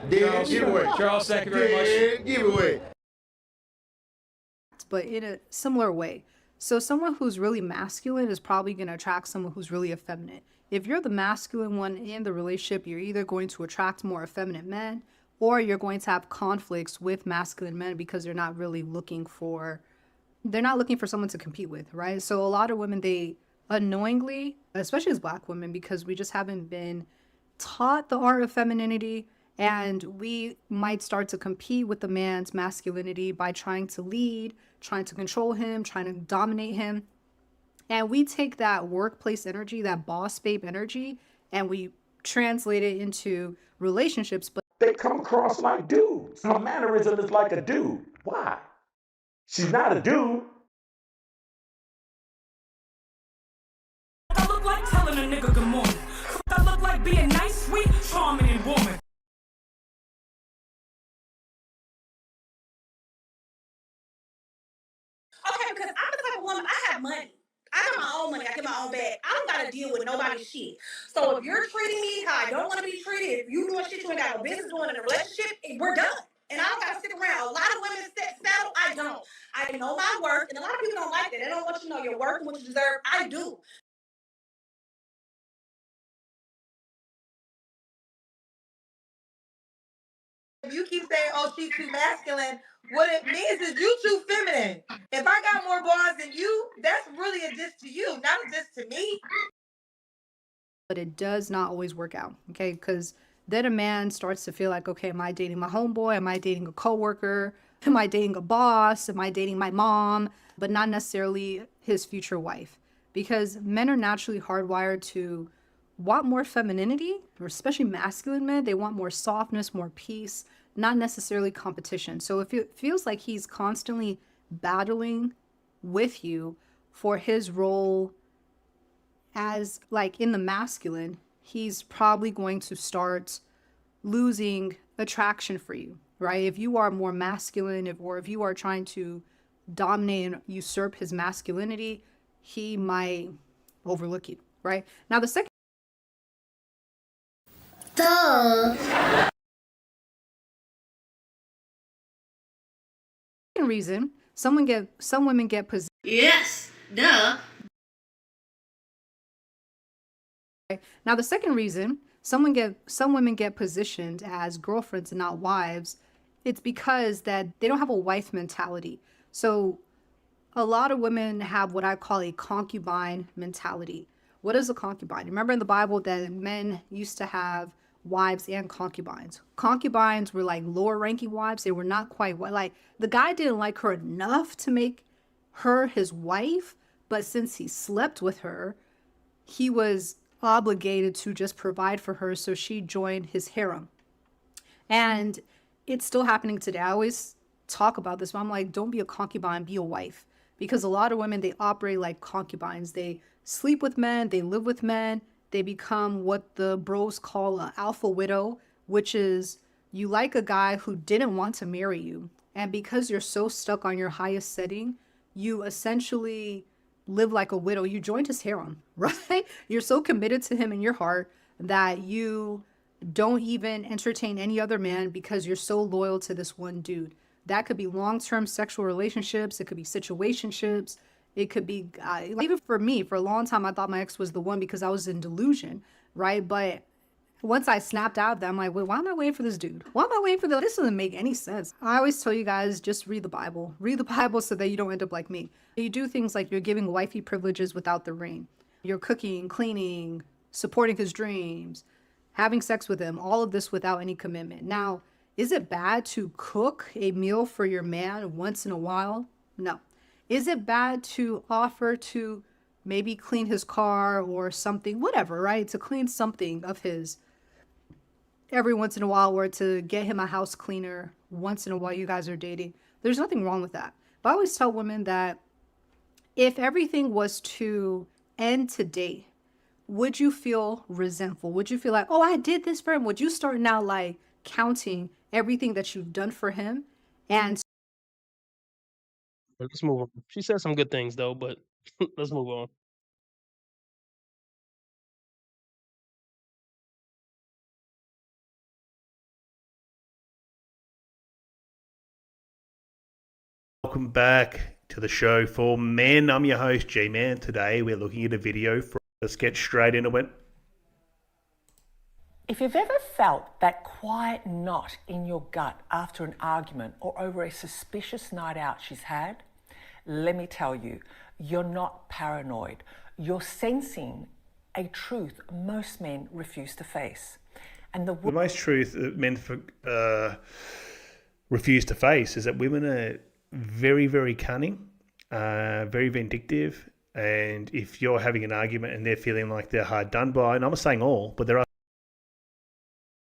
Dead giveaway. Charles, thank you very much. Dead giveaway. but in a similar way. So someone who's really masculine is probably going to attract someone who's really effeminate. If you're the masculine one in the relationship, you're either going to attract more effeminate men or you're going to have conflicts with masculine men because they're not looking for someone to compete with, right? So a lot of women, they unknowingly, especially as Black women, because we just haven't been taught the art of femininity, and we might start to compete with the man's masculinity by trying to lead, trying to control him, trying to dominate him. And we take that workplace energy, that boss babe energy, and we translate it into relationships. But They come across like dudes. Her mannerism is like a dude. Why? She's not a dude. I look like telling a nigga good morning. I look like being nice, sweet, charming, and warming. Okay, because I'm the type of woman, I have money. I got my own money. I get my own bag. I don't got to deal with nobody's shit. So if you're treating me how I don't want to be treated, if you doing shit you ain't got no business doing in a relationship, we're done. And I don't got to stick around. A lot of women settle. I don't. I know my worth. And a lot of people don't like that. They don't want you to know your worth and what you deserve. I do. If you keep saying, oh, she's too masculine, what it means is you too feminine. If I got more bars than you, that's really a diss to you, not a diss to me. it does not always work out, okay? Because then a man starts to feel like, okay, am I dating my homeboy? Am I dating a coworker? Am I dating a boss? Am I dating my mom? But not necessarily his future wife. Because men are naturally hardwired to want more femininity, or especially masculine men. They want more softness, more peace, not necessarily competition. So if it feels like he's constantly battling with you for his role as like in the masculine, he's probably going to start losing attraction for you, right? If you are more masculine, if you are trying to dominate and usurp his masculinity, he might overlook you, right? Now the second reason some women get positioned. Yes, duh. Now the second reason some women get positioned as girlfriends and not wives, it's because that they don't have a wife mentality. So a lot of women have what I call a concubine mentality. What is a concubine? Remember in the Bible that men used to have wives and concubines. Concubines were like lower ranking wives. They were not quite like, the guy didn't like her enough to make her his wife, but since he slept with her, he was obligated to just provide for her, so she joined his harem. And it's still happening today. I always talk about this, but I'm like, don't be a concubine, be a wife. Because a lot of women, they operate like concubines. They sleep with men, they live with men, they become what the bros call an alpha widow, which is you like a guy who didn't want to marry you. And because you're so stuck on your highest setting, you essentially live like a widow. You joined his harem, right? You're so committed to him in your heart that you don't even entertain any other man because you're so loyal to this one dude. That could be long-term sexual relationships. It could be situationships. It could be, even for me, for a long time, I thought my ex was the one because I was in delusion, right? But once I snapped out of that, I'm like, wait, why am I waiting for this dude? Why am I waiting for this? This doesn't make any sense. I always tell you guys, just read the Bible. Read the Bible so that you don't end up like me. You do things like you're giving wifey privileges without the ring. You're cooking, cleaning, supporting his dreams, having sex with him, all of this without any commitment. Now, is it bad to cook a meal for your man once in a while? No. Is it bad to offer to maybe clean his car or something, whatever, right? To clean something of his every once in a while, or to get him a house cleaner once in a while you guys are dating. There's nothing wrong with that. But I always tell women that if everything was to end today, would you feel resentful? Would you feel like, oh, I did this for him? Would you start now like counting everything that you've done for him? And Let's move on. She said some good things though, but let's move on. Welcome back to the show for men. I'm your host, G-Man. Today we're looking at a video for. Let's get straight into it. If you've ever felt that quiet knot in your gut after an argument or over a suspicious night out she's had, let me tell you, you're not paranoid. You're sensing a truth most men refuse to face. And the most truth that men refuse to face is that women are very, very cunning, very vindictive, and if you're having an argument and they're feeling like they're hard done by, and I'm not saying all, but there are.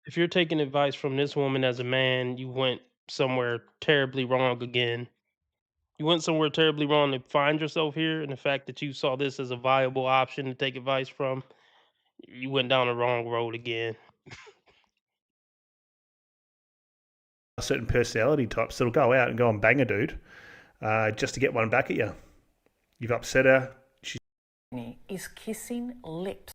If you're taking advice from this woman as a man, you went somewhere terribly wrong again. You went somewhere terribly wrong to find yourself here, and the fact that you saw this as a viable option to take advice from, you went down the wrong road again. Certain personality types that'll go out and go and bang a dude just to get one back at you. You've upset her. Is kissing lips.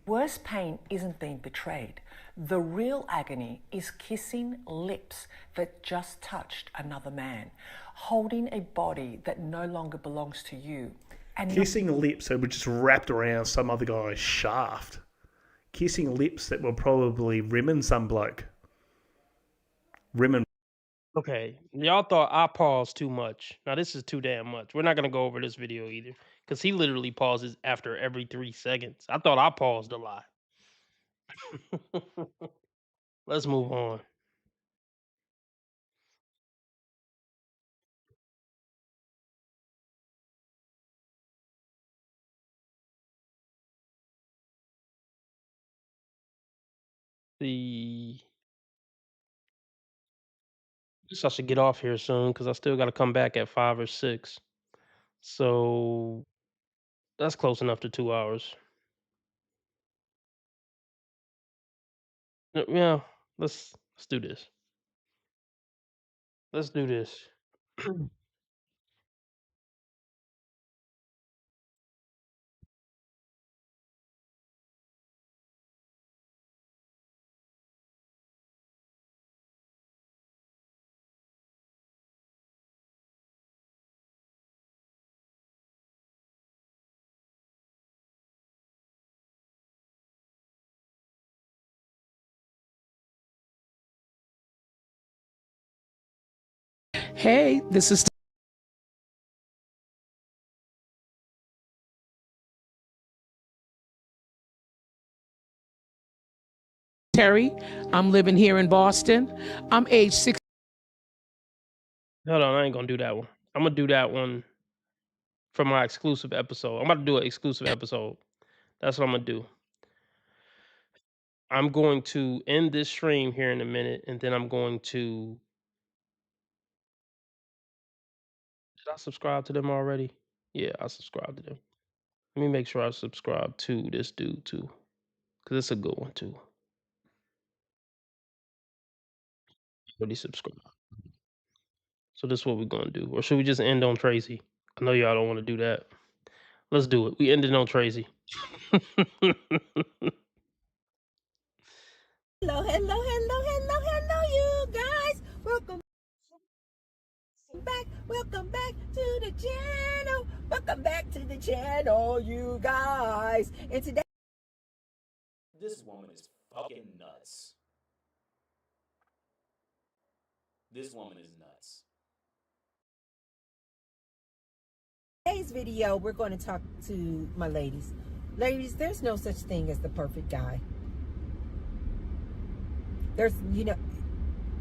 Worst pain isn't being betrayed. The real agony is kissing lips that just touched another man, holding a body that no longer belongs to you. And kissing lips that were just wrapped around some other guy's shaft. Kissing lips that were probably rimming some bloke. Rimming. Okay, y'all thought I paused too much. Now this is too damn much. We're not gonna go over this video either, because he literally pauses after every 3 seconds. I thought I paused a lot. Let's move on. Guess I should get off here soon because I still got to come back at 5 or 6. So that's close enough to 2 hours. Yeah, let's do this. Let's do this. Hey, this is Terry. I'm living here in Boston. I'm age 6. Hold on, I ain't gonna do that one. I'm gonna do that one for my exclusive episode. I'm about to do an exclusive episode. That's what I'm gonna do. I'm going to end this stream here in a minute, and then I'm going to. Did I subscribe to them already? Yeah, I subscribed to them. Let me make sure I subscribe to this dude too, because it's a good one too. Already subscribe. So this is what we're gonna do, or should we just end on Tracy? I know y'all don't want to do that. Let's do it. We ended on Tracy. Hello, you guys. Welcome back to the channel. Welcome back to the channel, you guys. And today, This woman is fucking nuts. This woman is nuts. Today's video, we're going to talk to my ladies. Ladies, there's no such thing as the perfect guy. There's,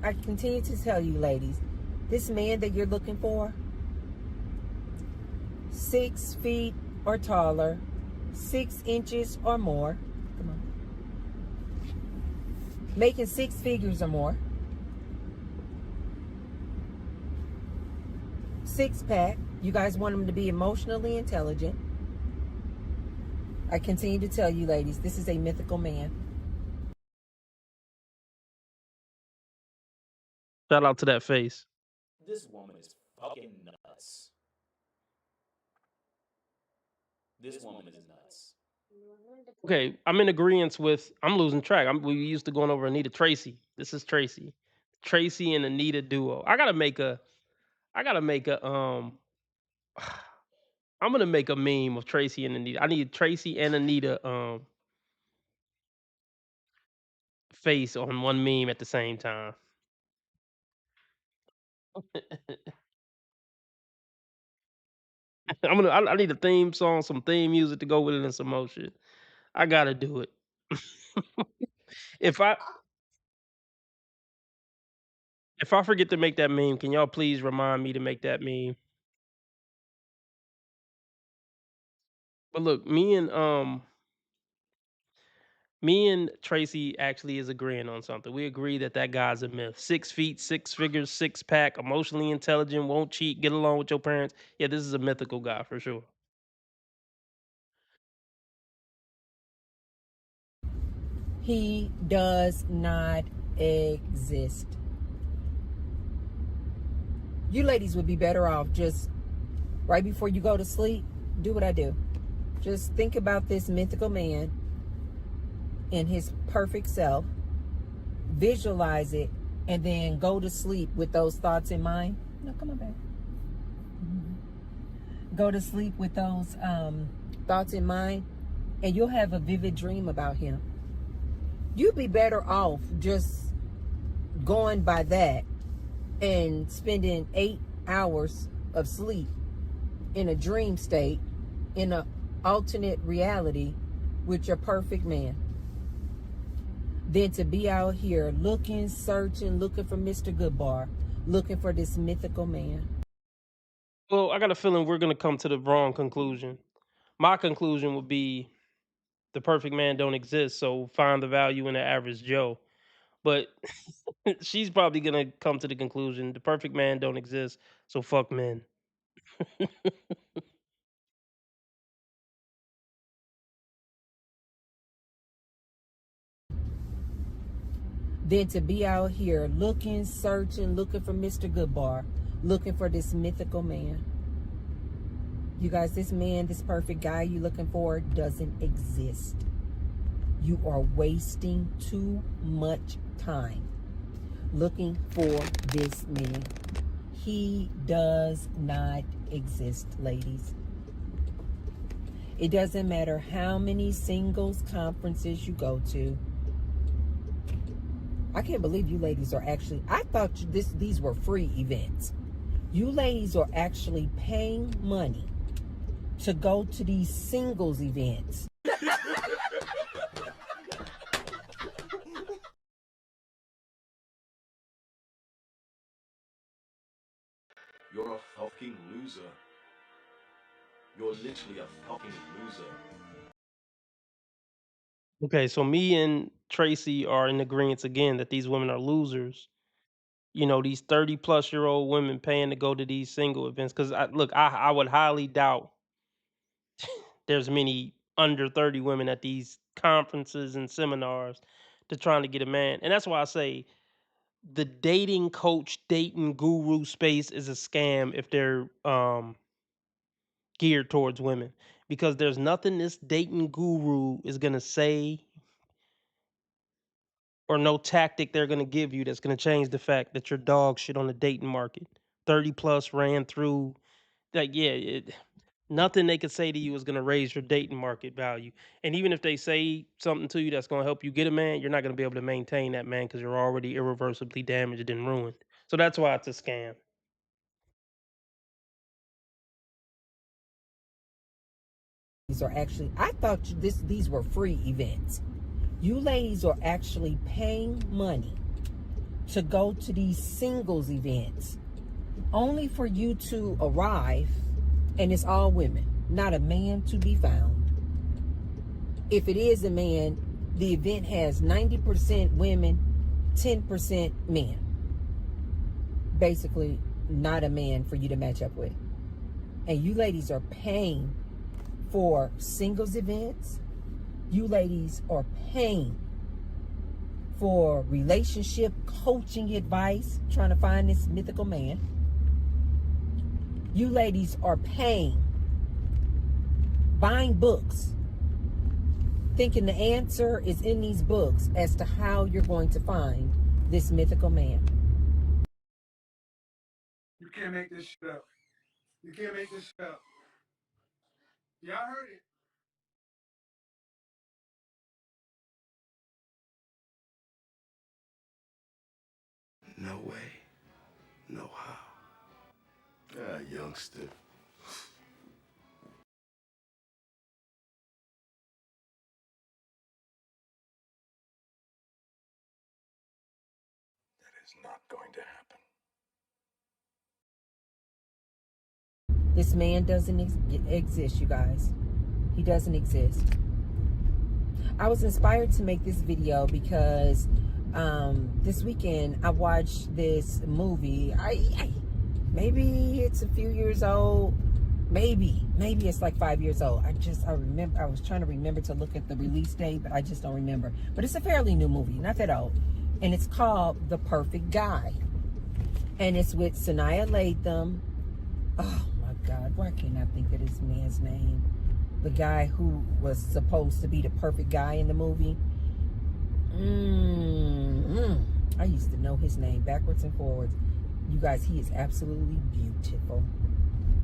I continue to tell you, ladies, this man that you're looking for, 6 feet or taller, 6 inches or more, come on, making 6 figures or more, 6-pack. You guys want him to be emotionally intelligent. I continue to tell you, ladies, this is a mythical man. Shout out to that face. This woman is fucking nuts. This woman is nuts. Okay, I'm in agreement with. I'm losing track. We used to going over Anita Tracy. This is Tracy. Tracy and Anita duo. I gotta make a. I'm gonna make a meme of Tracy and Anita. I need Tracy and Anita face on one meme at the same time. I need a theme song, some theme music to go with it, and some motion. I gotta do it. if I forget to make that meme, can y'all please remind me to make that meme? But look, me and Tracy actually is agreeing on something. We agree that guy's a myth. 6 feet, 6 figures, 6-pack, emotionally intelligent, won't cheat, get along with your parents. Yeah, this is a mythical guy for sure. He does not exist. You ladies would be better off just right before you go to sleep, do what I do. Just think about this mythical man in his perfect self, visualize it, and then go to sleep with those thoughts in mind. No, come on back. Go to sleep with those thoughts in mind, and you'll have a vivid dream about him. You'd be better off just going by that and spending 8 hours of sleep in a dream state, in an alternate reality with your perfect man, than to be out here looking, searching, looking for Mr. Goodbar, looking for this mythical man. Well, I got a feeling we're gonna come to the wrong conclusion. My conclusion would be the perfect man don't exist, so find the value in the average Joe. But she's probably gonna come to the conclusion the perfect man don't exist, so fuck men. Than to be out here looking, searching, looking for Mr. Goodbar, looking for this mythical man. You guys, this man, this perfect guy you're looking for doesn't exist. You are wasting too much time looking for this man. He does not exist, ladies. It doesn't matter how many singles conferences you go to. I can't believe you ladies are actually, I thought these were free events. You ladies are actually paying money to go to these singles events. You're a fucking loser. You're literally a fucking loser. Okay, so me and Tracy are in agreement again that these women are losers. These 30-plus-year-old women paying to go to these single events. Because I would highly doubt there's many under 30 women at these conferences and seminars to trying to get a man. And that's why I say the dating coach, dating guru space is a scam if they're geared towards women. Because there's nothing this dating guru is gonna say or no tactic they're gonna give you that's gonna change the fact that you're dog shit on the dating market. 30 plus ran through, like, nothing they could say to you is gonna raise your dating market value. And even if they say something to you that's gonna help you get a man, you're not gonna be able to maintain that man because you're already irreversibly damaged and ruined. So that's why it's a scam. These are actually, I thought these were free events. You ladies are actually paying money to go to these singles events only for you to arrive and it's all women, not a man to be found. If it is a man, the event has 90% women, 10% men. Basically, not a man for you to match up with. And you ladies are paying for singles events. You ladies are paying for relationship coaching advice, trying to find this mythical man. You ladies are paying, buying books, thinking the answer is in these books as to how you're going to find this mythical man. You can't make this shit up. You can't make this shit up. Y'all heard it. No way. No how. Ah, youngster. That is not going to happen. This man doesn't exist, you guys. He doesn't exist. I was inspired to make this video because this weekend I watched this movie. Maybe it's a few years old. Maybe it's like 5 years old. I remember, I was trying to remember to look at the release date, but I just don't remember. But it's a fairly new movie, not that old. And it's called The Perfect Guy. And it's with Sanaa Lathan. Oh my God, why can't I think of this man's name? The guy who was supposed to be the perfect guy in the movie. I used to know his name backwards and forwards. You guys, he is absolutely beautiful.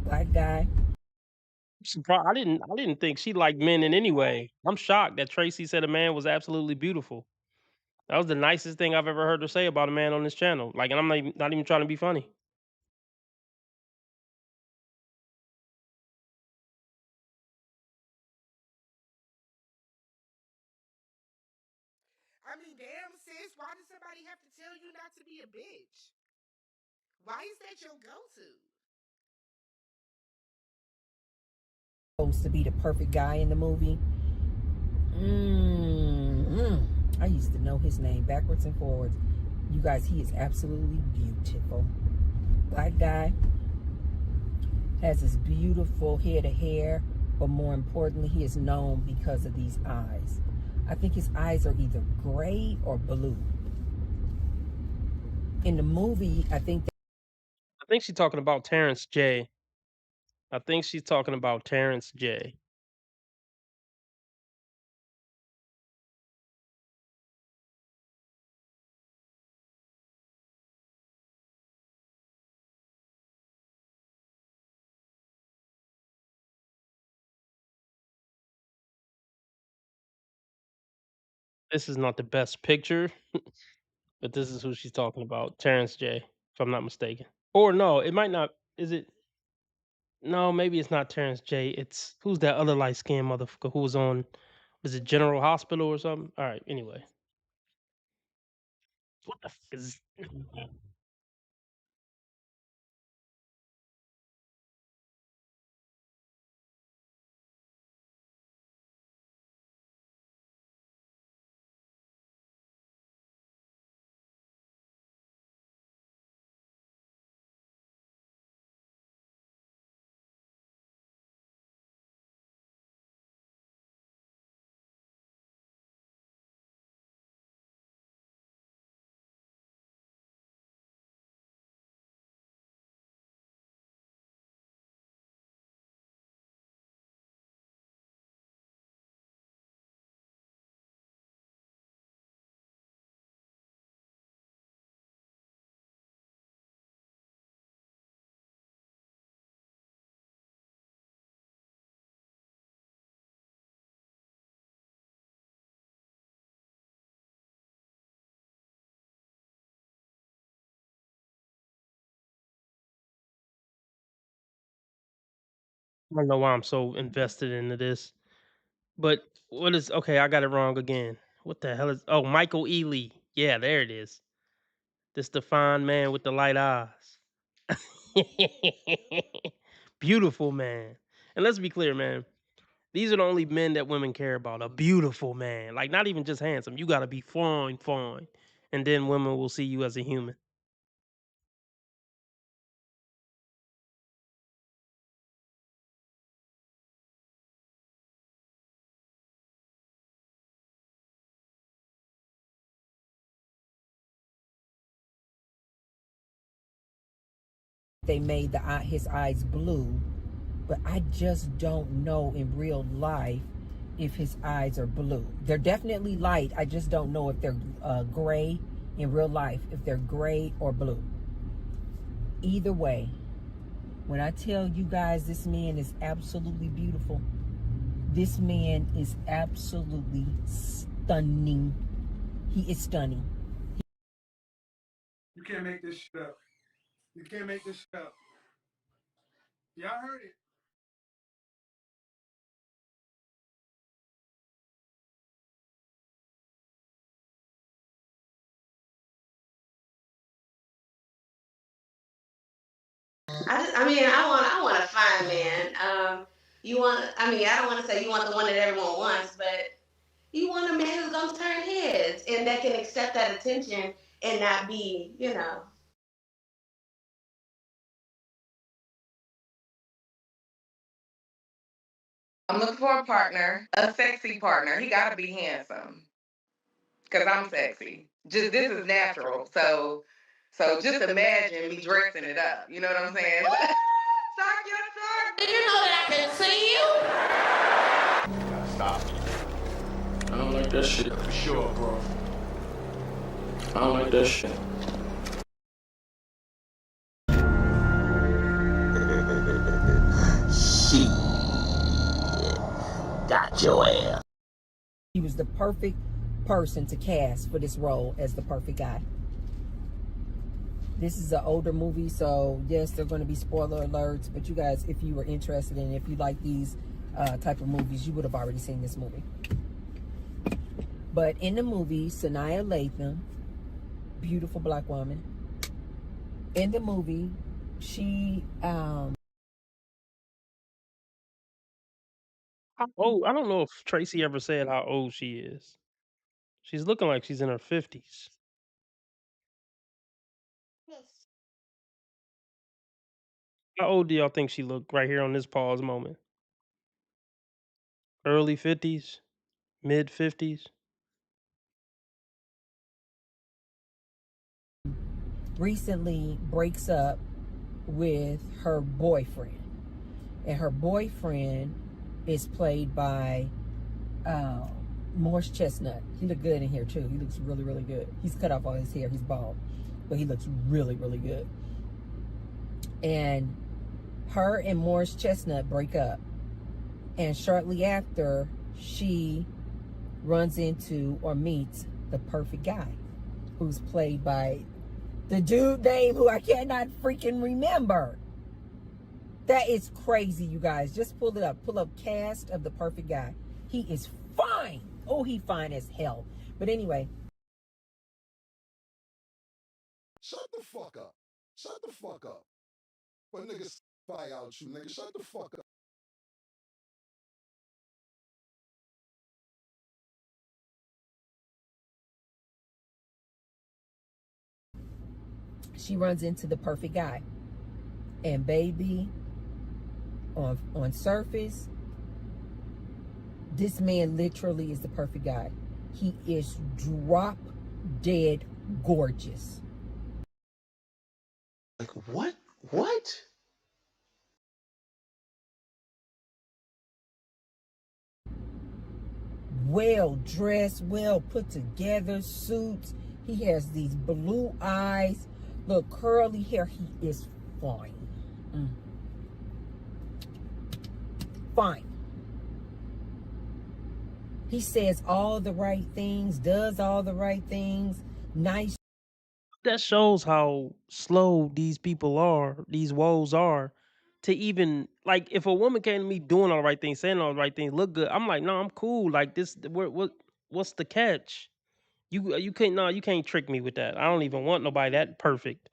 Black guy. Surprised. I didn't think she liked men in any way. I'm shocked that Tracy said a man was absolutely beautiful. That was the nicest thing I've ever heard her say about a man on this channel. Like, and I'm not even trying to be funny. I mean, damn, sis, why does somebody have to tell you not to be a bitch? Why is that your go-to? Supposed to be the perfect guy in the movie. I used to know his name backwards and forwards. You guys, he is absolutely beautiful. Black guy. Has this beautiful head of hair, but more importantly, he is known because of these eyes. I think his eyes are either gray or blue. In the movie, I think she's talking about Terrence J. I think she's talking about Terrence J. This is not the best picture, but this is who she's talking about, Terrence J. If I'm not mistaken, or no, it might not. Is it? No, maybe it's not Terrence J. It's who's that other light skinned motherfucker who was on? Was it General Hospital or something? All right. Anyway, what the f is? I don't know why I'm so invested into this. But what is okay? I got it wrong again. What the hell is? Oh, Michael Ealy. Yeah, there it is. This the fine man with the light eyes. Beautiful man. And let's be clear, man. These are the only men that women care about. A beautiful man, like not even just handsome. You gotta be fine, fine, and then women will see you as a human. They made his eyes blue, but I just don't know in real life if his eyes are blue. They're definitely light. I just don't know if they're gray in real life, if they're gray or blue. Either way, when I tell you guys this man is absolutely beautiful, this man is absolutely stunning. He is stunning. You can't make this shit up. You can't make this shit up. Y'all heard it. I want a fine man. I don't want to say you want the one that everyone wants, but you want a man who's gonna turn heads and that can accept that attention and not be, I'm looking for a partner, a sexy partner. He gotta be handsome, cause I'm sexy. Just this is natural. So just imagine me dressing it up. You know what I'm saying? Did you know that I can see you? Stop. I don't like that shit. For sure, bro. I don't like that shit. Shit. Got your ass. He was the perfect person to cast for this role as the perfect guy. This is an older movie, so yes, there are going to be spoiler alerts, but you guys, if you were interested in, if you like these type of movies, you would have already seen this movie. But in the movie, Sanaa Lathan, beautiful black woman, in the movie, she Oh, I don't know if Tracy ever said how old she is. She's looking like she's in her 50s. How old do y'all think she looked right here on this pause moment? Early 50s? Mid 50s? recently breaks up with her boyfriend, and her boyfriend is played by Morris Chestnut. He looked good in here too. He looks really, really good. He's cut off all his hair. He's bald, but he looks really, really good. And her and Morris Chestnut break up, and shortly after, she runs into or meets the perfect guy, who's played by the dude name who I cannot freaking remember. That is crazy, you guys. Just pull it up. Pull up cast of the perfect guy. He is fine. Oh, he fine as hell. But anyway. Shut the fuck up. Shut the fuck up. When niggas fire out you, nigga, shut the fuck up. She runs into the perfect guy. And baby, on surface, this man literally is the perfect guy. He is drop dead gorgeous. Like, what? What? Well dressed, well put together, suits. He has these blue eyes, little curly hair. He is fine. Fine. He says all the right things, does all the right things, nice. That shows how slow these people are, these woes are, to even like if a woman came to me doing all the right things, saying all the right things, look good. I'm like, no, I'm cool. Like this, what's the catch? You can't no, you can't trick me with that. I don't even want nobody that perfect.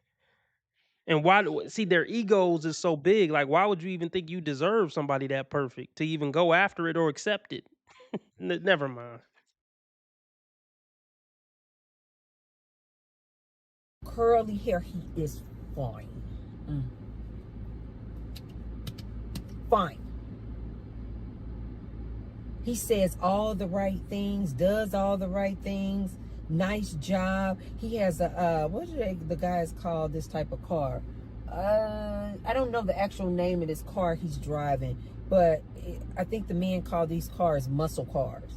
And why see their egos is so big? Like, why would you even think you deserve somebody that perfect to even go after it or accept it? Never mind. Curly hair, he is fine. Mm. Fine. He says all the right things, does all the right things. Nice job. He has a what do the guys call this type of car? I don't know the actual name of this car he's driving, but I think the men call these cars muscle cars.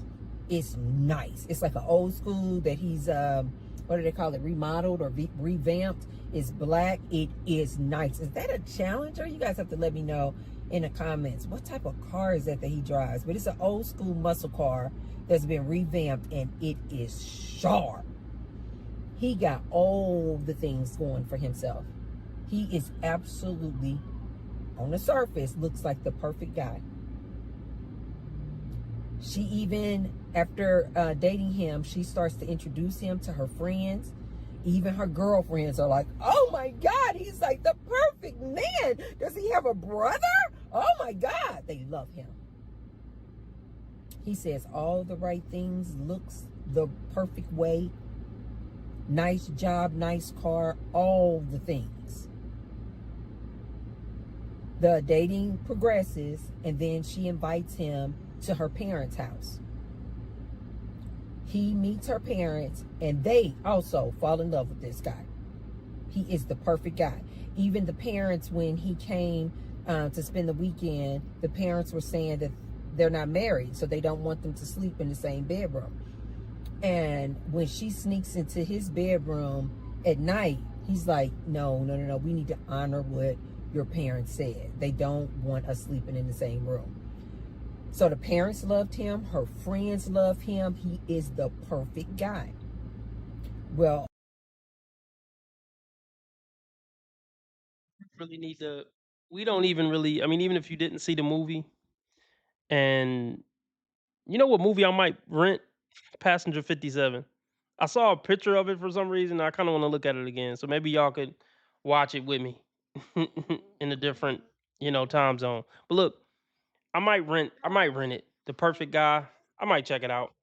It's nice. It's like an old school that he's what do they call it? Remodeled or revamped. It's black. It is nice. Is that a Challenger? You guys have to let me know in the comments what type of car is that he drives. But it's an old school muscle car that's been revamped, and it is sharp. He got all the things going for himself. He is absolutely, on the surface, looks like the perfect guy. She even, after dating him, she starts to introduce him to her friends. Even her girlfriends are like, oh my God, he's like the perfect man. Does he have a brother? Oh my God, they love him. He says all the right things, looks the perfect way. Nice job, nice car, all the things. The dating progresses, and then she invites him to her parents' house. He meets her parents, and they also fall in love with this guy. He is the perfect guy. Even the parents, when he came to spend the weekend, the parents were saying that they're not married, so they don't want them to sleep in the same bedroom. And when she sneaks into his bedroom at night, he's like, no, we need to honor what your parents said. They don't want us sleeping in the same room. So the parents loved him. Her friends love him. He is the perfect guy. Well, Really need to. We don't even really. I mean, even if you didn't see the movie, and you know what movie I might rent? Passenger 57. I saw a picture of it for some reason. I kind of want to look at it again. So maybe y'all could watch it with me in a different, time zone. But look, I might rent it. The perfect guy. I might check it out.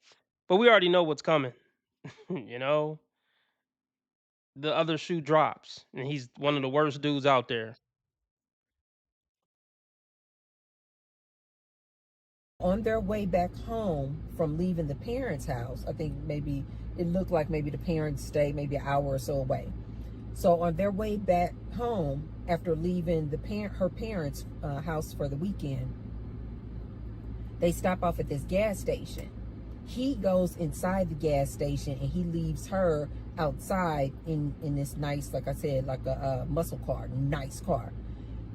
But we already know what's coming. you know, the other shoe drops, and he's one of the worst dudes out there. on their way back home from leaving the parents' house, I think maybe it looked like maybe the parents stayed maybe an hour or so away. So on their way back home after leaving her parents' house for the weekend, they stop off at this gas station. He goes inside the gas station and he leaves her outside in this nice, like I said, like a muscle car, nice car.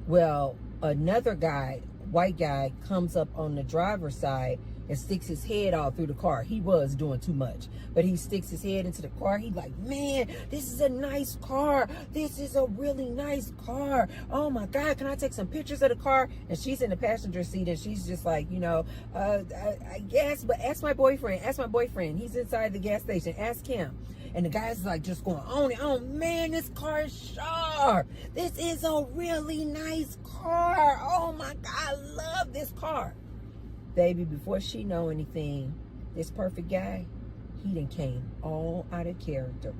Well, another guy, white guy, comes up on the driver's side and sticks his head out through the car. He was doing too much, but he sticks his head into the car. He's like, man, this is a nice car. This is a really nice car. Oh my God, can I take some pictures of the car? And she's in the passenger seat and she's just like, I guess, but ask my boyfriend. Ask my boyfriend. He's inside the gas station. Ask him. And the guy's like just going on and on. Man, this car is sharp. This is a really nice car. Oh my God, I love this car. Baby, before she know anything, this perfect guy, he done came all out of character.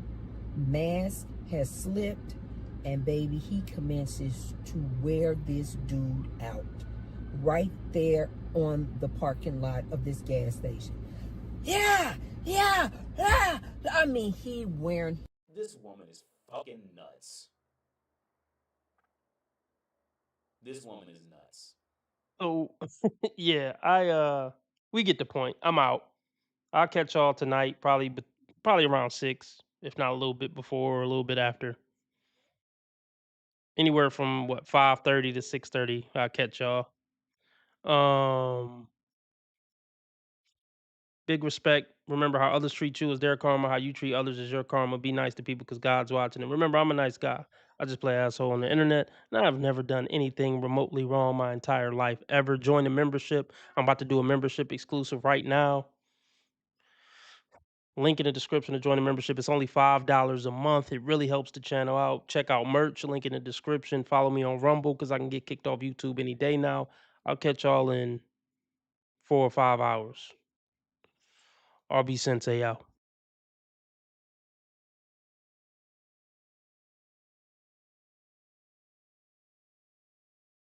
Mask has slipped, and baby, he commences to wear this dude out right there on the parking lot of this gas station. Yeah. I mean, he wearing. This woman is fucking nuts. This woman is nuts. So yeah, we get the point. I'm out. I'll catch y'all tonight, probably around 6, if not a little bit before or a little bit after. Anywhere from 5:30 to 6:30. I'll catch y'all. Um, big respect. Remember how others treat you is their karma. How you treat others is your karma. Be nice to people because God's watching. And remember, I'm a nice guy. I just play asshole on the internet, and I've never done anything remotely wrong my entire life ever. Join the membership. I'm about to do a membership exclusive right now. Link in the description to join the membership. It's only $5 a month. It really helps the channel out. Check out merch. Link in the description. Follow me on Rumble because I can get kicked off YouTube any day now. I'll catch y'all in 4 or 5 hours. RB Sensei out.